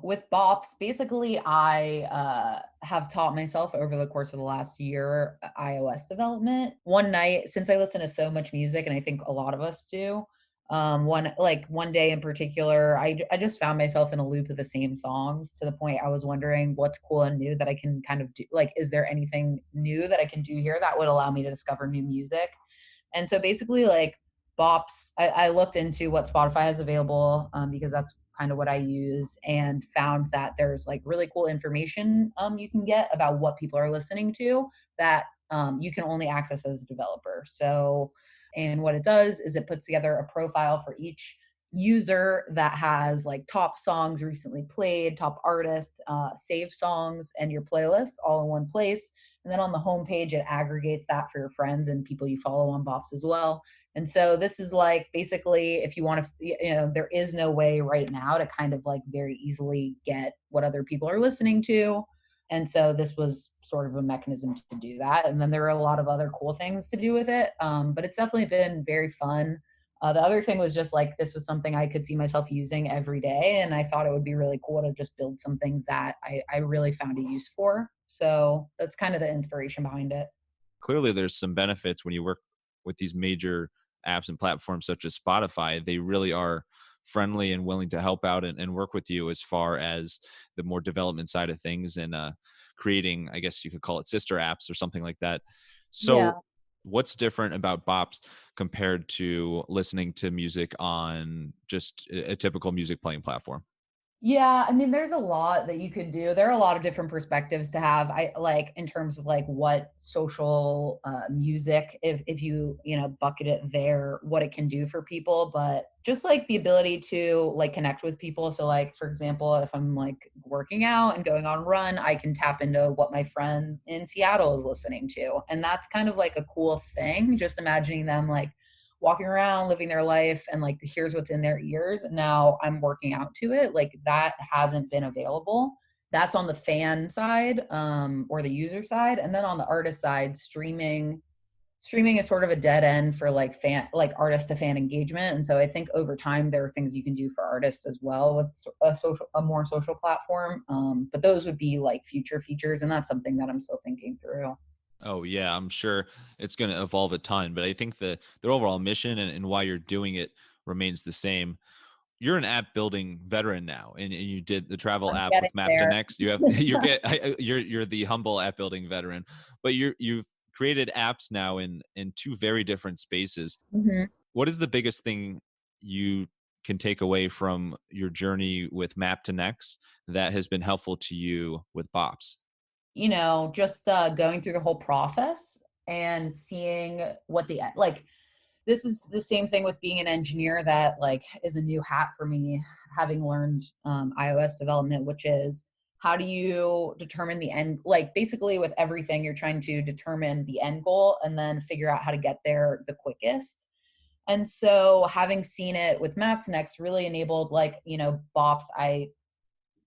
with Bops, basically I have taught myself over the course of the last year iOS development. One night, since I listen to so much music, and I think a lot of us do, one day in particular, I just found myself in a loop of the same songs to the point I was wondering what's cool and new that I can kind of do. Like, is there anything new that I can do here that would allow me to discover new music? And so basically, like Bops, I looked into what Spotify has available because that's kind of what I use, and found that there's like really cool information you can get about what people are listening to that you can only access as a developer. So, and what it does is it puts together a profile for each user that has like top songs recently played, top artists, save songs, and your playlist all in one place. And then on the homepage, it aggregates that for your friends and people you follow on Bops as well. And so this is like basically if you want to, there is no way right now to kind of like very easily get what other people are listening to. And so this was sort of a mechanism to do that. And then there are a lot of other cool things to do with it. But it's definitely been very fun. The other thing was just like, this was something I could see myself using every day. And I thought it would be really cool to just build something that I really found a use for. So that's kind of the inspiration behind it. Clearly there's some benefits when you work with these major apps and platforms such as Spotify. They really are friendly and willing to help out and work with you as far as the more development side of things and creating, I guess you could call it sister apps or something like that. So Yeah. what's different about Bops compared to listening to music on just a typical music playing platform? Yeah, I mean, there's a lot that you could do. There are a lot of different perspectives to have. I like in terms of like what social music, if you bucket it there, what it can do for people, but just like the ability to like connect with people. So like for example, if I'm like working out and going on a run, I can tap into what my friend in Seattle is listening to, and that's kind of like a cool thing. Just imagining them like walking around, living their life, and like here's what's in their ears. And now I'm working out to it. Like that hasn't been available. That's on the fan side, or the user side. And then on the artist side, streaming is sort of a dead end for like artist to fan engagement. And so I think over time there are things you can do for artists as well with a more social platform. But those would be like future features, and that's something that I'm still thinking through. Oh yeah, I'm sure it's going to evolve a ton, but I think the overall mission and why you're doing it remains the same. You're an app building veteran now, and you did the travel I'm app getting with Map to there. Next. You have you're the humble app building veteran, but you've created apps now in two very different spaces. Mhm. What is the biggest thing you can take away from your journey with Map to Next that has been helpful to you with Bops? Just going through the whole process and seeing what this is the same thing with being an engineer that like is a new hat for me, having learned iOS development, which is how do you determine the end, like basically with everything you're trying to determine the end goal and then figure out how to get there the quickest. And so having seen it with Maps Next really enabled Bops. I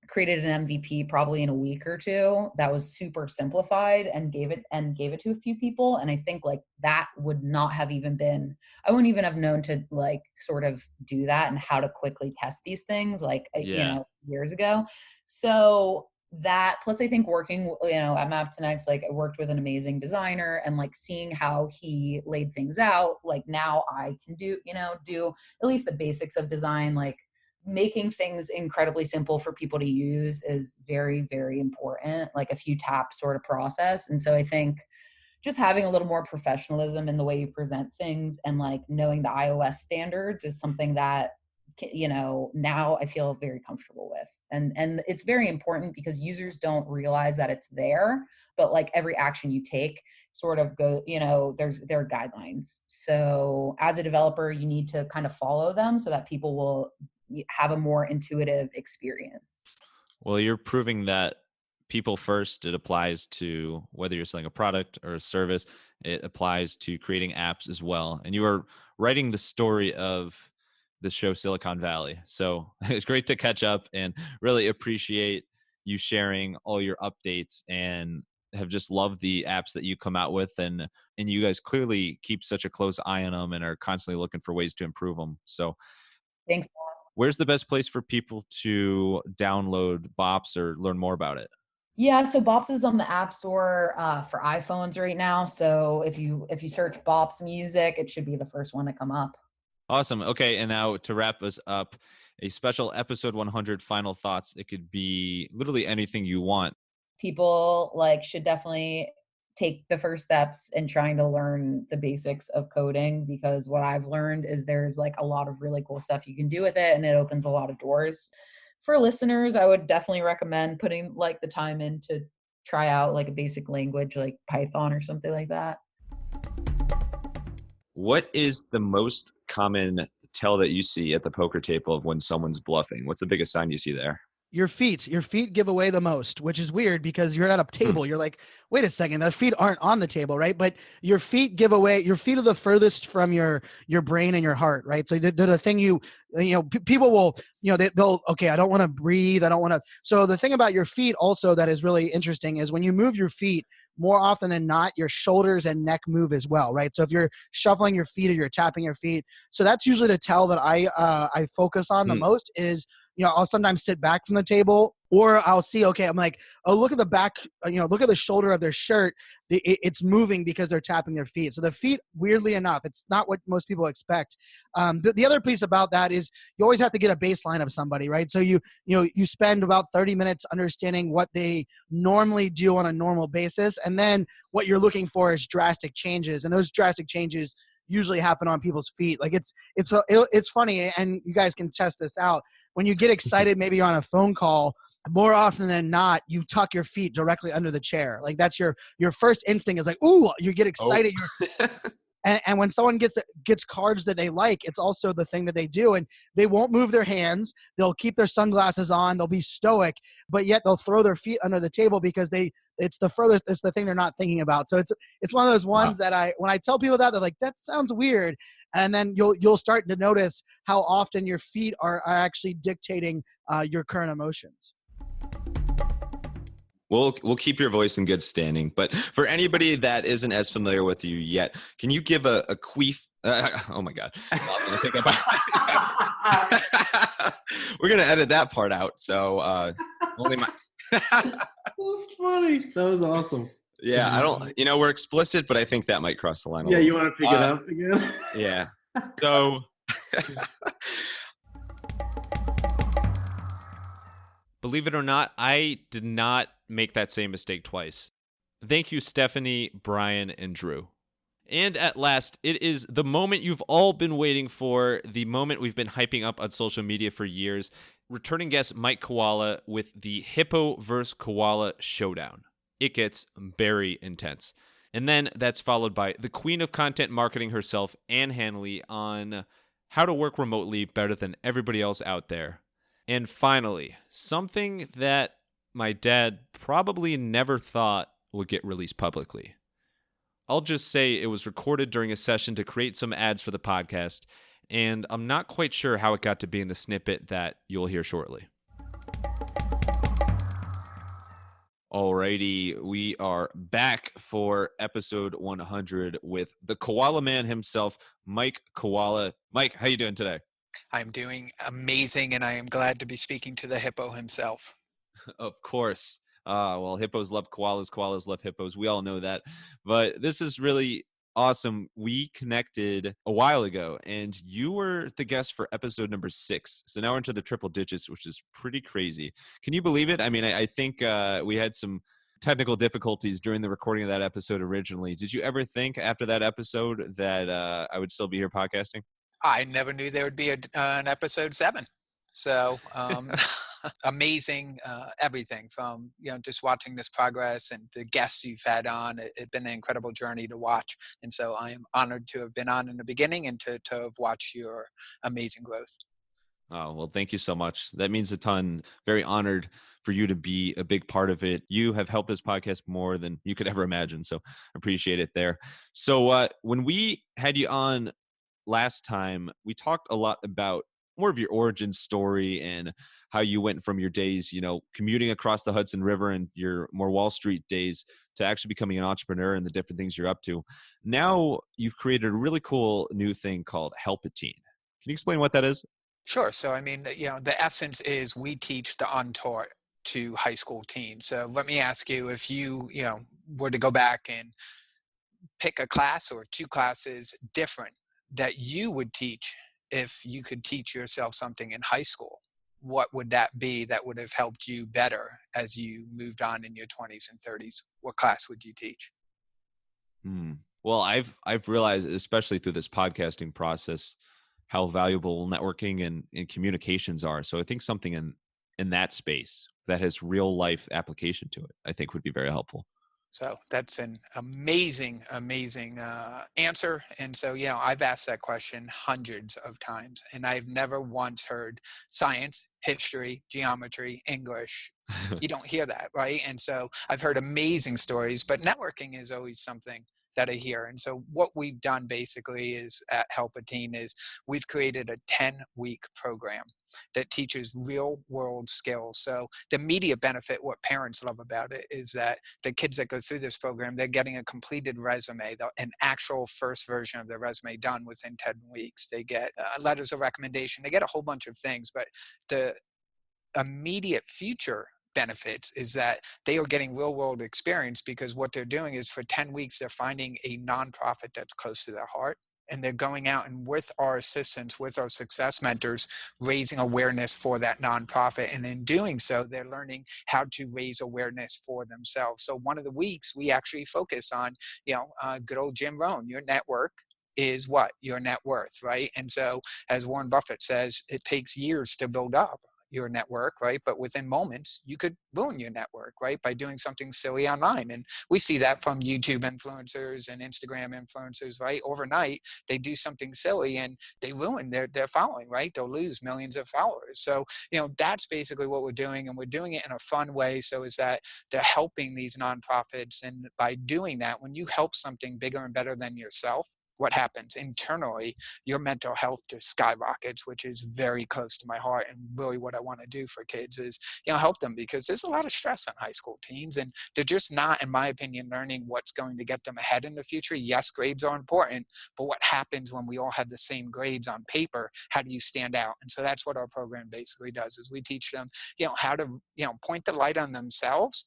created an MVP probably in a week or two that was super simplified and gave it to a few people. And I think like that would not have even been, I wouldn't even have known to like sort of do that and how to quickly test these things years ago. So that plus I think working, at Map to Next, like I worked with an amazing designer and like seeing how he laid things out, like now I can do at least the basics of design, like making things incredibly simple for people to use is very, very important, like a few tap sort of process. And so I think just having a little more professionalism in the way you present things and like knowing the iOS standards is something that now I feel very comfortable with. And it's very important because users don't realize that it's there, but like every action you take sort of there are guidelines. So as a developer, you need to kind of follow them so that people will have a more intuitive experience. Well, you're proving that people first, it applies to whether you're selling a product or a service. It applies to creating apps as well. And you are writing the story of the show Silicon Valley. So it's great to catch up and really appreciate you sharing all your updates, and have just loved the apps that you come out with. And you guys clearly keep such a close eye on them and are constantly looking for ways to improve them. So thanks. Where's the best place for people to download Bops or learn more about it? Yeah, so Bops is on the App Store for iPhones right now. So if you search Bops Music, it should be the first one to come up. Awesome. Okay, and now to wrap us up, a special episode 100 final thoughts. It could be literally anything you want. People should definitely take the first steps in trying to learn the basics of coding, because what I've learned is there's a lot of really cool stuff you can do with it, and it opens a lot of doors. For listeners, I would definitely recommend putting the time in to try out a basic language like Python or something like that. What is the most common tell that you see at the poker table of when someone's bluffing? What's the biggest sign you see there? Your feet give away the most, which is weird because you're at a table. You're like, wait a second, the feet aren't on the table, right? But your feet give away, your feet are the furthest from your brain and your heart, right? So they're the thing people will, they'll, okay, I don't want to breathe. I don't want to. So the thing about your feet also that is really interesting is when you move your feet, more often than not, your shoulders and neck move as well, right? So if you're shuffling your feet or you're tapping your feet, so that's usually the tell that I focus on the most is, I'll sometimes sit back from the table, or I'll see, okay, I'm like, oh, look at the back, look at the shoulder of their shirt. It's moving because they're tapping their feet. So the feet, weirdly enough, it's not what most people expect. But the other piece about that is you always have to get a baseline of somebody, right? So you spend about 30 minutes understanding what they normally do on a normal basis. And then what you're looking for is drastic changes. And those drastic changes usually happen on people's feet. It's funny, and you guys can test this out. When you get excited, maybe you're on a phone call, more often than not, you tuck your feet directly under the chair. That's your first instinct is ooh, you get excited. Oh. And when someone gets cards that they like, it's also the thing that they do. And they won't move their hands. They'll keep their sunglasses on. They'll be stoic, but yet they'll throw their feet under the table because it's the thing they're not thinking about. So it's one of those ones that when I tell people that, they're like, that sounds weird. And then you'll start to notice how often your feet are actually dictating your current emotions. We'll keep your voice in good standing. But for anybody that isn't as familiar with you yet, can you give a queef? Oh my God. I'm gonna take that We're going to edit that part out. So only my... That's funny. That was awesome. Yeah, I don't, we're explicit, but I think that might cross the line. Yeah, you want to pick it up again? Yeah. So... Believe it or not, I did not make that same mistake twice. Thank you, Stephanie, Brian, and Drew. And at last, it is the moment you've all been waiting for, the moment we've been hyping up on social media for years. Returning guest Mike Koala with the Hippo vs. Koala showdown. It gets very intense. And then that's followed by the queen of content marketing herself, Ann Hanley, on how to work remotely better than everybody else out there. And finally, something that my dad probably never thought would get released publicly. I'll just say it was recorded during a session to create some ads for the podcast, and I'm not quite sure how it got to be in the snippet that you'll hear shortly. Alrighty, we are back for episode 100 with the Koala Man himself, Mike Koala. Mike, how you doing today? I'm doing amazing, and I am glad to be speaking to the hippo himself. Of course. Well, hippos love koalas. Koalas love hippos. We all know that. But this is really awesome. We connected a while ago, and you were the guest for episode number 6. So now we're into the triple digits, which is pretty crazy. Can you believe it? I mean, I think we had some technical difficulties during the recording of that episode originally. Did you ever think after that episode that I would still be here podcasting? I never knew there would be an episode 7. So amazing, everything from, just watching this progress and the guests you've had on. It's been an incredible journey to watch. And so I am honored to have been on in the beginning and to have watched your amazing growth. Oh, well, thank you so much. That means a ton. Very honored for you to be a big part of it. You have helped this podcast more than you could ever imagine. So appreciate it there. So when we had you on last time, we talked a lot about more of your origin story and how you went from your days, commuting across the Hudson River and your more Wall Street days to actually becoming an entrepreneur and the different things you're up to. Now you've created a really cool new thing called Help a Teen. Can you explain what that is? Sure. So, I mean, the essence is we teach the untaught to high school teens. So let me ask you, if you, were to go back and pick a class or 2 classes different that you would teach if you could teach yourself something in high school, what would that be that would have helped you better as you moved on in your 20s and 30s? What class would you teach? Well, I've realized, especially through this podcasting process, how valuable networking and communications are. So I think something in that space that has real life application to it, I think would be very helpful. So that's an amazing answer. And so, I've asked that question hundreds of times, and I've never once heard science, history, geometry, English. You don't hear that, right? And so I've heard amazing stories, but networking is always something that I hear. And so what we've done basically is at Help a Teen is we've created a 10-week program that teaches real world skills. So the immediate benefit, what parents love about it, is that the kids that go through this program, they're getting a completed resume, an actual first version of their resume done within 10 weeks. They get letters of recommendation. They get a whole bunch of things, but the immediate future benefits is that they are getting real world experience, because what they're doing is for 10 weeks, they're finding a nonprofit that's close to their heart. And they're going out and with our assistance, with our success mentors, raising awareness for that nonprofit. And in doing so, they're learning how to raise awareness for themselves. So one of the weeks we actually focus on, good old Jim Rohn, your network is what? Your net worth, right? And so as Warren Buffett says, it takes years to build up your network, right? But within moments, you could ruin your network, right? By doing something silly online. And we see that from YouTube influencers and Instagram influencers, right? Overnight, they do something silly and they ruin their following, right? They'll lose millions of followers. So, that's basically what we're doing. And we're doing it in a fun way. So is that they're helping these nonprofits. And by doing that, when you help something bigger and better than yourself, what happens internally, your mental health just skyrockets, which is very close to my heart. And really what I want to do for kids is, help them, because there's a lot of stress on high school teens and they're just not, in my opinion, learning what's going to get them ahead in the future. Yes, grades are important, but what happens when we all have the same grades on paper? How do you stand out? And so that's what our program basically does, is we teach them, how to, point the light on themselves,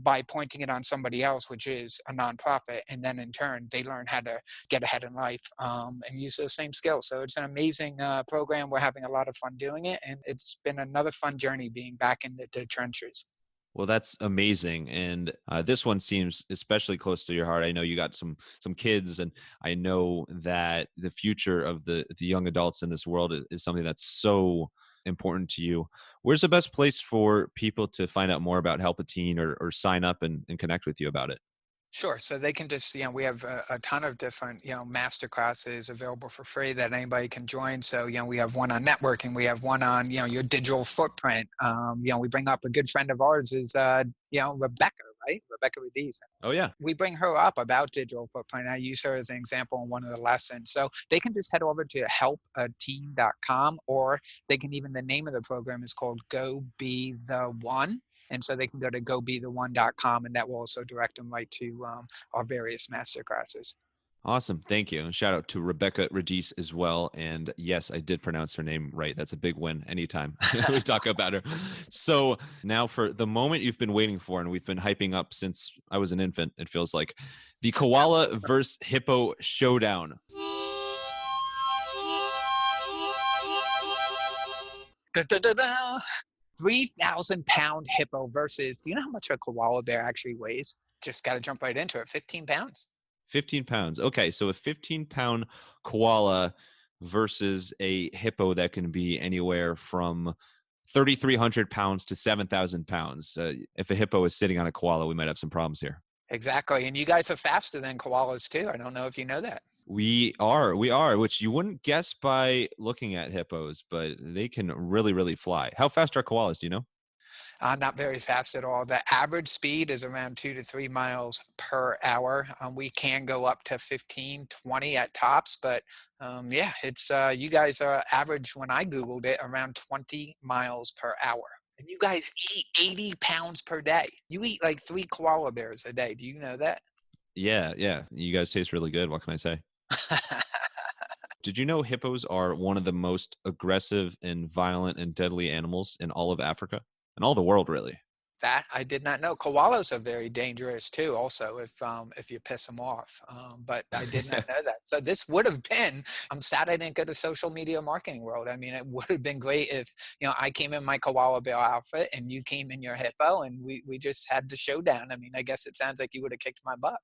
by pointing it on somebody else, which is a nonprofit. And then in turn, they learn how to get ahead in life and use those same skills. So it's an amazing program. We're having a lot of fun doing it. And it's been another fun journey being back in the trenches. Well, that's amazing. And this one seems especially close to your heart. I know you got some kids, and I know that the future of the young adults in this world is something that's so important to you. Where's the best place for people to find out more about Help a Teen or sign up and connect with you about it? Sure. So they can just, we have a ton of different, master classes available for free that anybody can join. So, we have one on networking. We have one on, your digital footprint. We bring up a good friend of ours is, Rebecca, right? Rebecca Rediz. Oh, yeah. We bring her up about digital footprint. I use her as an example in one of the lessons. So they can just head over to helpateen.com, or they can the name of the program is called Go Be the One. And so they can go to gobetheone.com, and that will also direct them right to our various master classes. Awesome. Thank you. And shout out to Rebecca Rediz as well. And yes, I did pronounce her name right. That's a big win anytime we talk about her. So now for the moment you've been waiting for, and we've been hyping up since I was an infant, it feels like, the koala versus hippo showdown. Da, da, da, da. 3,000-pound hippo versus, do you know how much a koala bear actually weighs? Just got to jump right into it. 15 pounds. 15 pounds. Okay, so a 15-pound koala versus a hippo that can be anywhere from 3,300 pounds to 7,000 pounds. If a hippo is sitting on a koala, we might have some problems here. Exactly. And you guys are faster than koalas too. I don't know if you know that. We are, which you wouldn't guess by looking at hippos, but they can really, really fly. How fast are koalas? Do you know? Not very fast at all. The average speed is around 2 to 3 miles per hour. We can go up to 15, 20 at tops, but yeah, it's you guys are average when I Googled it around 20 miles per hour. And you guys eat 80 pounds per day. You eat like 3 koala bears a day. Do you know that? Yeah. You guys taste really good. What can I say? Did you know hippos are one of the most aggressive and violent and deadly animals in all of Africa and all the world, really? That I did not know. Koalas are very dangerous too. Also, if you piss them off, but I did not know that. So this would have been. I'm sad I didn't go to social media marketing world. I mean, it would have been great if I came in my koala bear outfit and you came in your hippo, and we just had the showdown. I mean, I guess it sounds like you would have kicked my butt.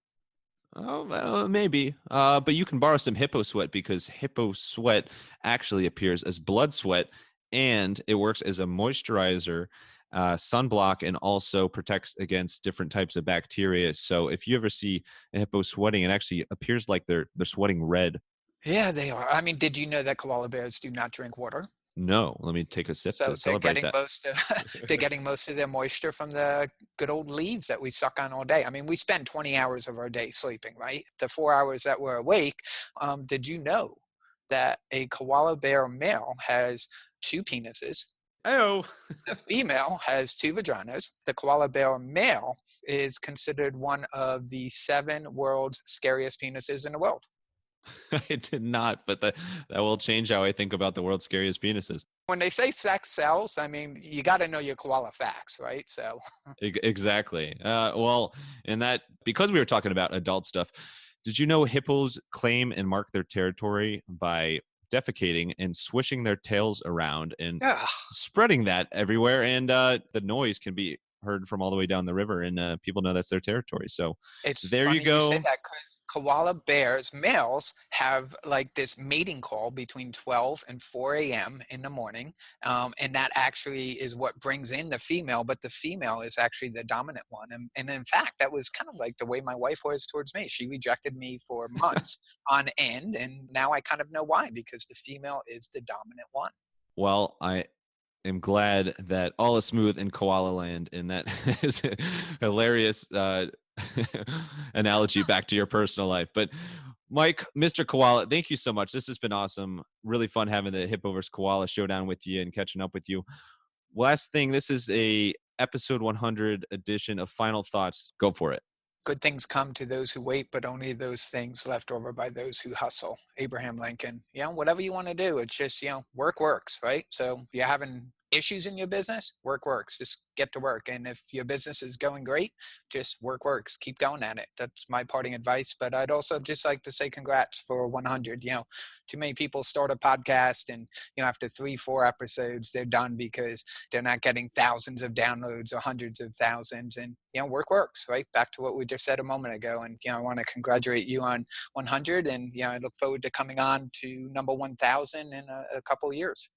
Oh, well, maybe. But you can borrow some hippo sweat because hippo sweat actually appears as blood sweat, and it works as a moisturizer, sunblock, and also protects against different types of bacteria. So if you ever see a hippo sweating, it actually appears like they're sweating red. Yeah, they are. I mean, did you know that koala bears do not drink water? No, let me take a sip So to they're celebrate getting that. they're getting most of their moisture from the good old leaves that we suck on all day. I mean, we spend 20 hours of our day sleeping, right? The 4 hours that we're awake. Did you know that a koala bear male has 2 penises? Oh. The female has 2 vaginas. The koala bear male is considered one of the 7 world's scariest penises in the world. I did not, but that will change how I think about the world's scariest penises. When they say sex sells, I mean, you got to know your koala facts, right? So Exactly. Well, and that, because we were talking about adult stuff, did you know hippos claim and mark their territory by defecating and swishing their tails around and spreading that everywhere? And the noise can be heard from all the way down the river, and people know that's their territory. So it's there funny you go. you say that, because koala bears males have like this mating call between 12 and 4 a.m. in the morning, and that actually is what brings in the female, but the female is actually the dominant one. And in fact, that was kind of like the way my wife was towards me. She rejected me for months on end, and now I kind of know why, because the female is the dominant one. Well, I am glad that all is smooth in koala land, and that is a hilarious analogy back to your personal life. But Mike, Mr. Koala, thank you so much. This has been awesome. Really fun having the Hippo vs. Koala showdown with you and catching up with you. Last thing, this is a episode 100 edition of Final Thoughts. Go for it. Good things come to those who wait, but only those things left over by those who hustle. Abraham Lincoln. Whatever you want to do, it's just, work works, right? So you're having issues in your business, work works. Just get to work. And if your business is going great, just work works. Keep going at it. That's my parting advice. But I'd also just like to say congrats for 100. Too many people start a podcast and, after 3-4 episodes, they're done because they're not getting thousands of downloads or hundreds of thousands. And, work works, right? Back to what we just said a moment ago. And, I want to congratulate you on 100. And, I look forward to coming on to number 1,000 in a couple of years.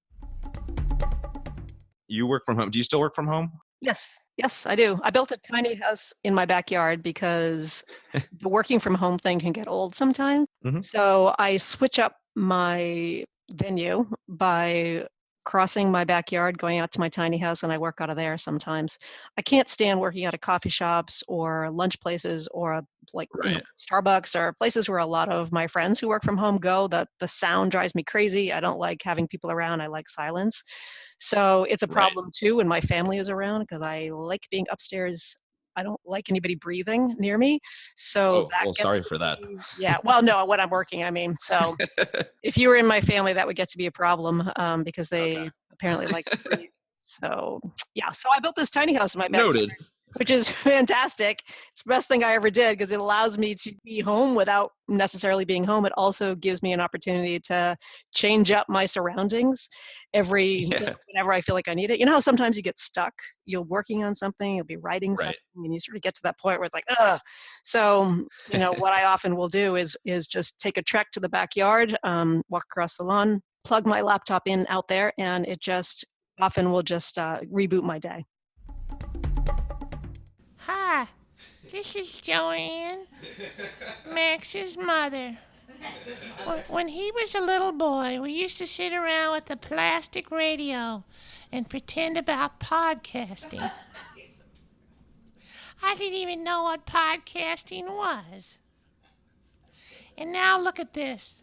You work from home. Do you still work from home? Yes, I do. I built a tiny house in my backyard because the working from home thing can get old sometimes. Mm-hmm. So I switch up my venue by crossing my backyard, going out to my tiny house, and I work out of there sometimes. I can't stand working out of coffee shops or lunch places or Starbucks or places where a lot of my friends who work from home go. The sound drives me crazy. I don't like having people around. I like silence. So it's a problem too when my family is around, because I like being upstairs. I don't like anybody breathing near me. So sorry for that. Yeah. Well, no, when I'm working, I mean, so if you were in my family, that would get to be a problem because they apparently like to breathe. So yeah. So I built this tiny house in my backyard. Noted. which is fantastic. It's the best thing I ever did because it allows me to be home without necessarily being home. It also gives me an opportunity to change up my surroundings whenever I feel like I need it. You know how sometimes you get stuck, you're working on something, you'll be writing something, and you sort of get to that point where it's like, ugh. So, what I often will do is just take a trek to the backyard, walk across the lawn, plug my laptop in out there, and it just often will just reboot my day. Hi, this is Joanne, Max's mother. When he was a little boy, we used to sit around with a plastic radio and pretend about podcasting. I didn't even know what podcasting was. And now look at this.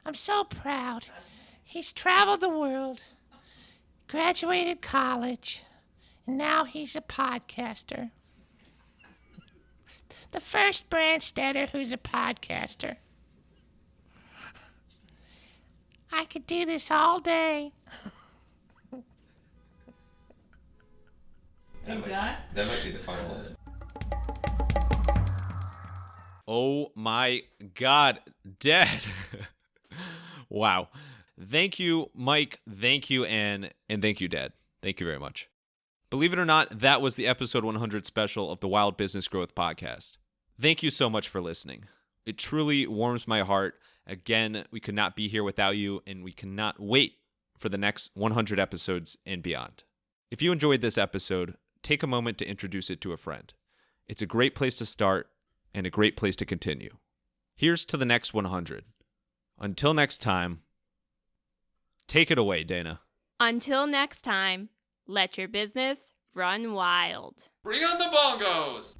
I'm so proud. He's traveled the world, graduated college, and now he's a podcaster. The first Branstetter who's a podcaster. I could do this all day. That might be the final edit. Oh my God, Dad. Wow. Thank you, Mike. Thank you, Ann. And thank you, Dad. Thank you very much. Believe it or not, that was the episode 100 special of the Wild Business Growth Podcast. Thank you so much for listening. It truly warms my heart. Again, we could not be here without you, and we cannot wait for the next 100 episodes and beyond. If you enjoyed this episode, take a moment to introduce it to a friend. It's a great place to start and a great place to continue. Here's to the next 100. Until next time, take it away, Dana. Until next time, let your business run wild. Bring on the bongos!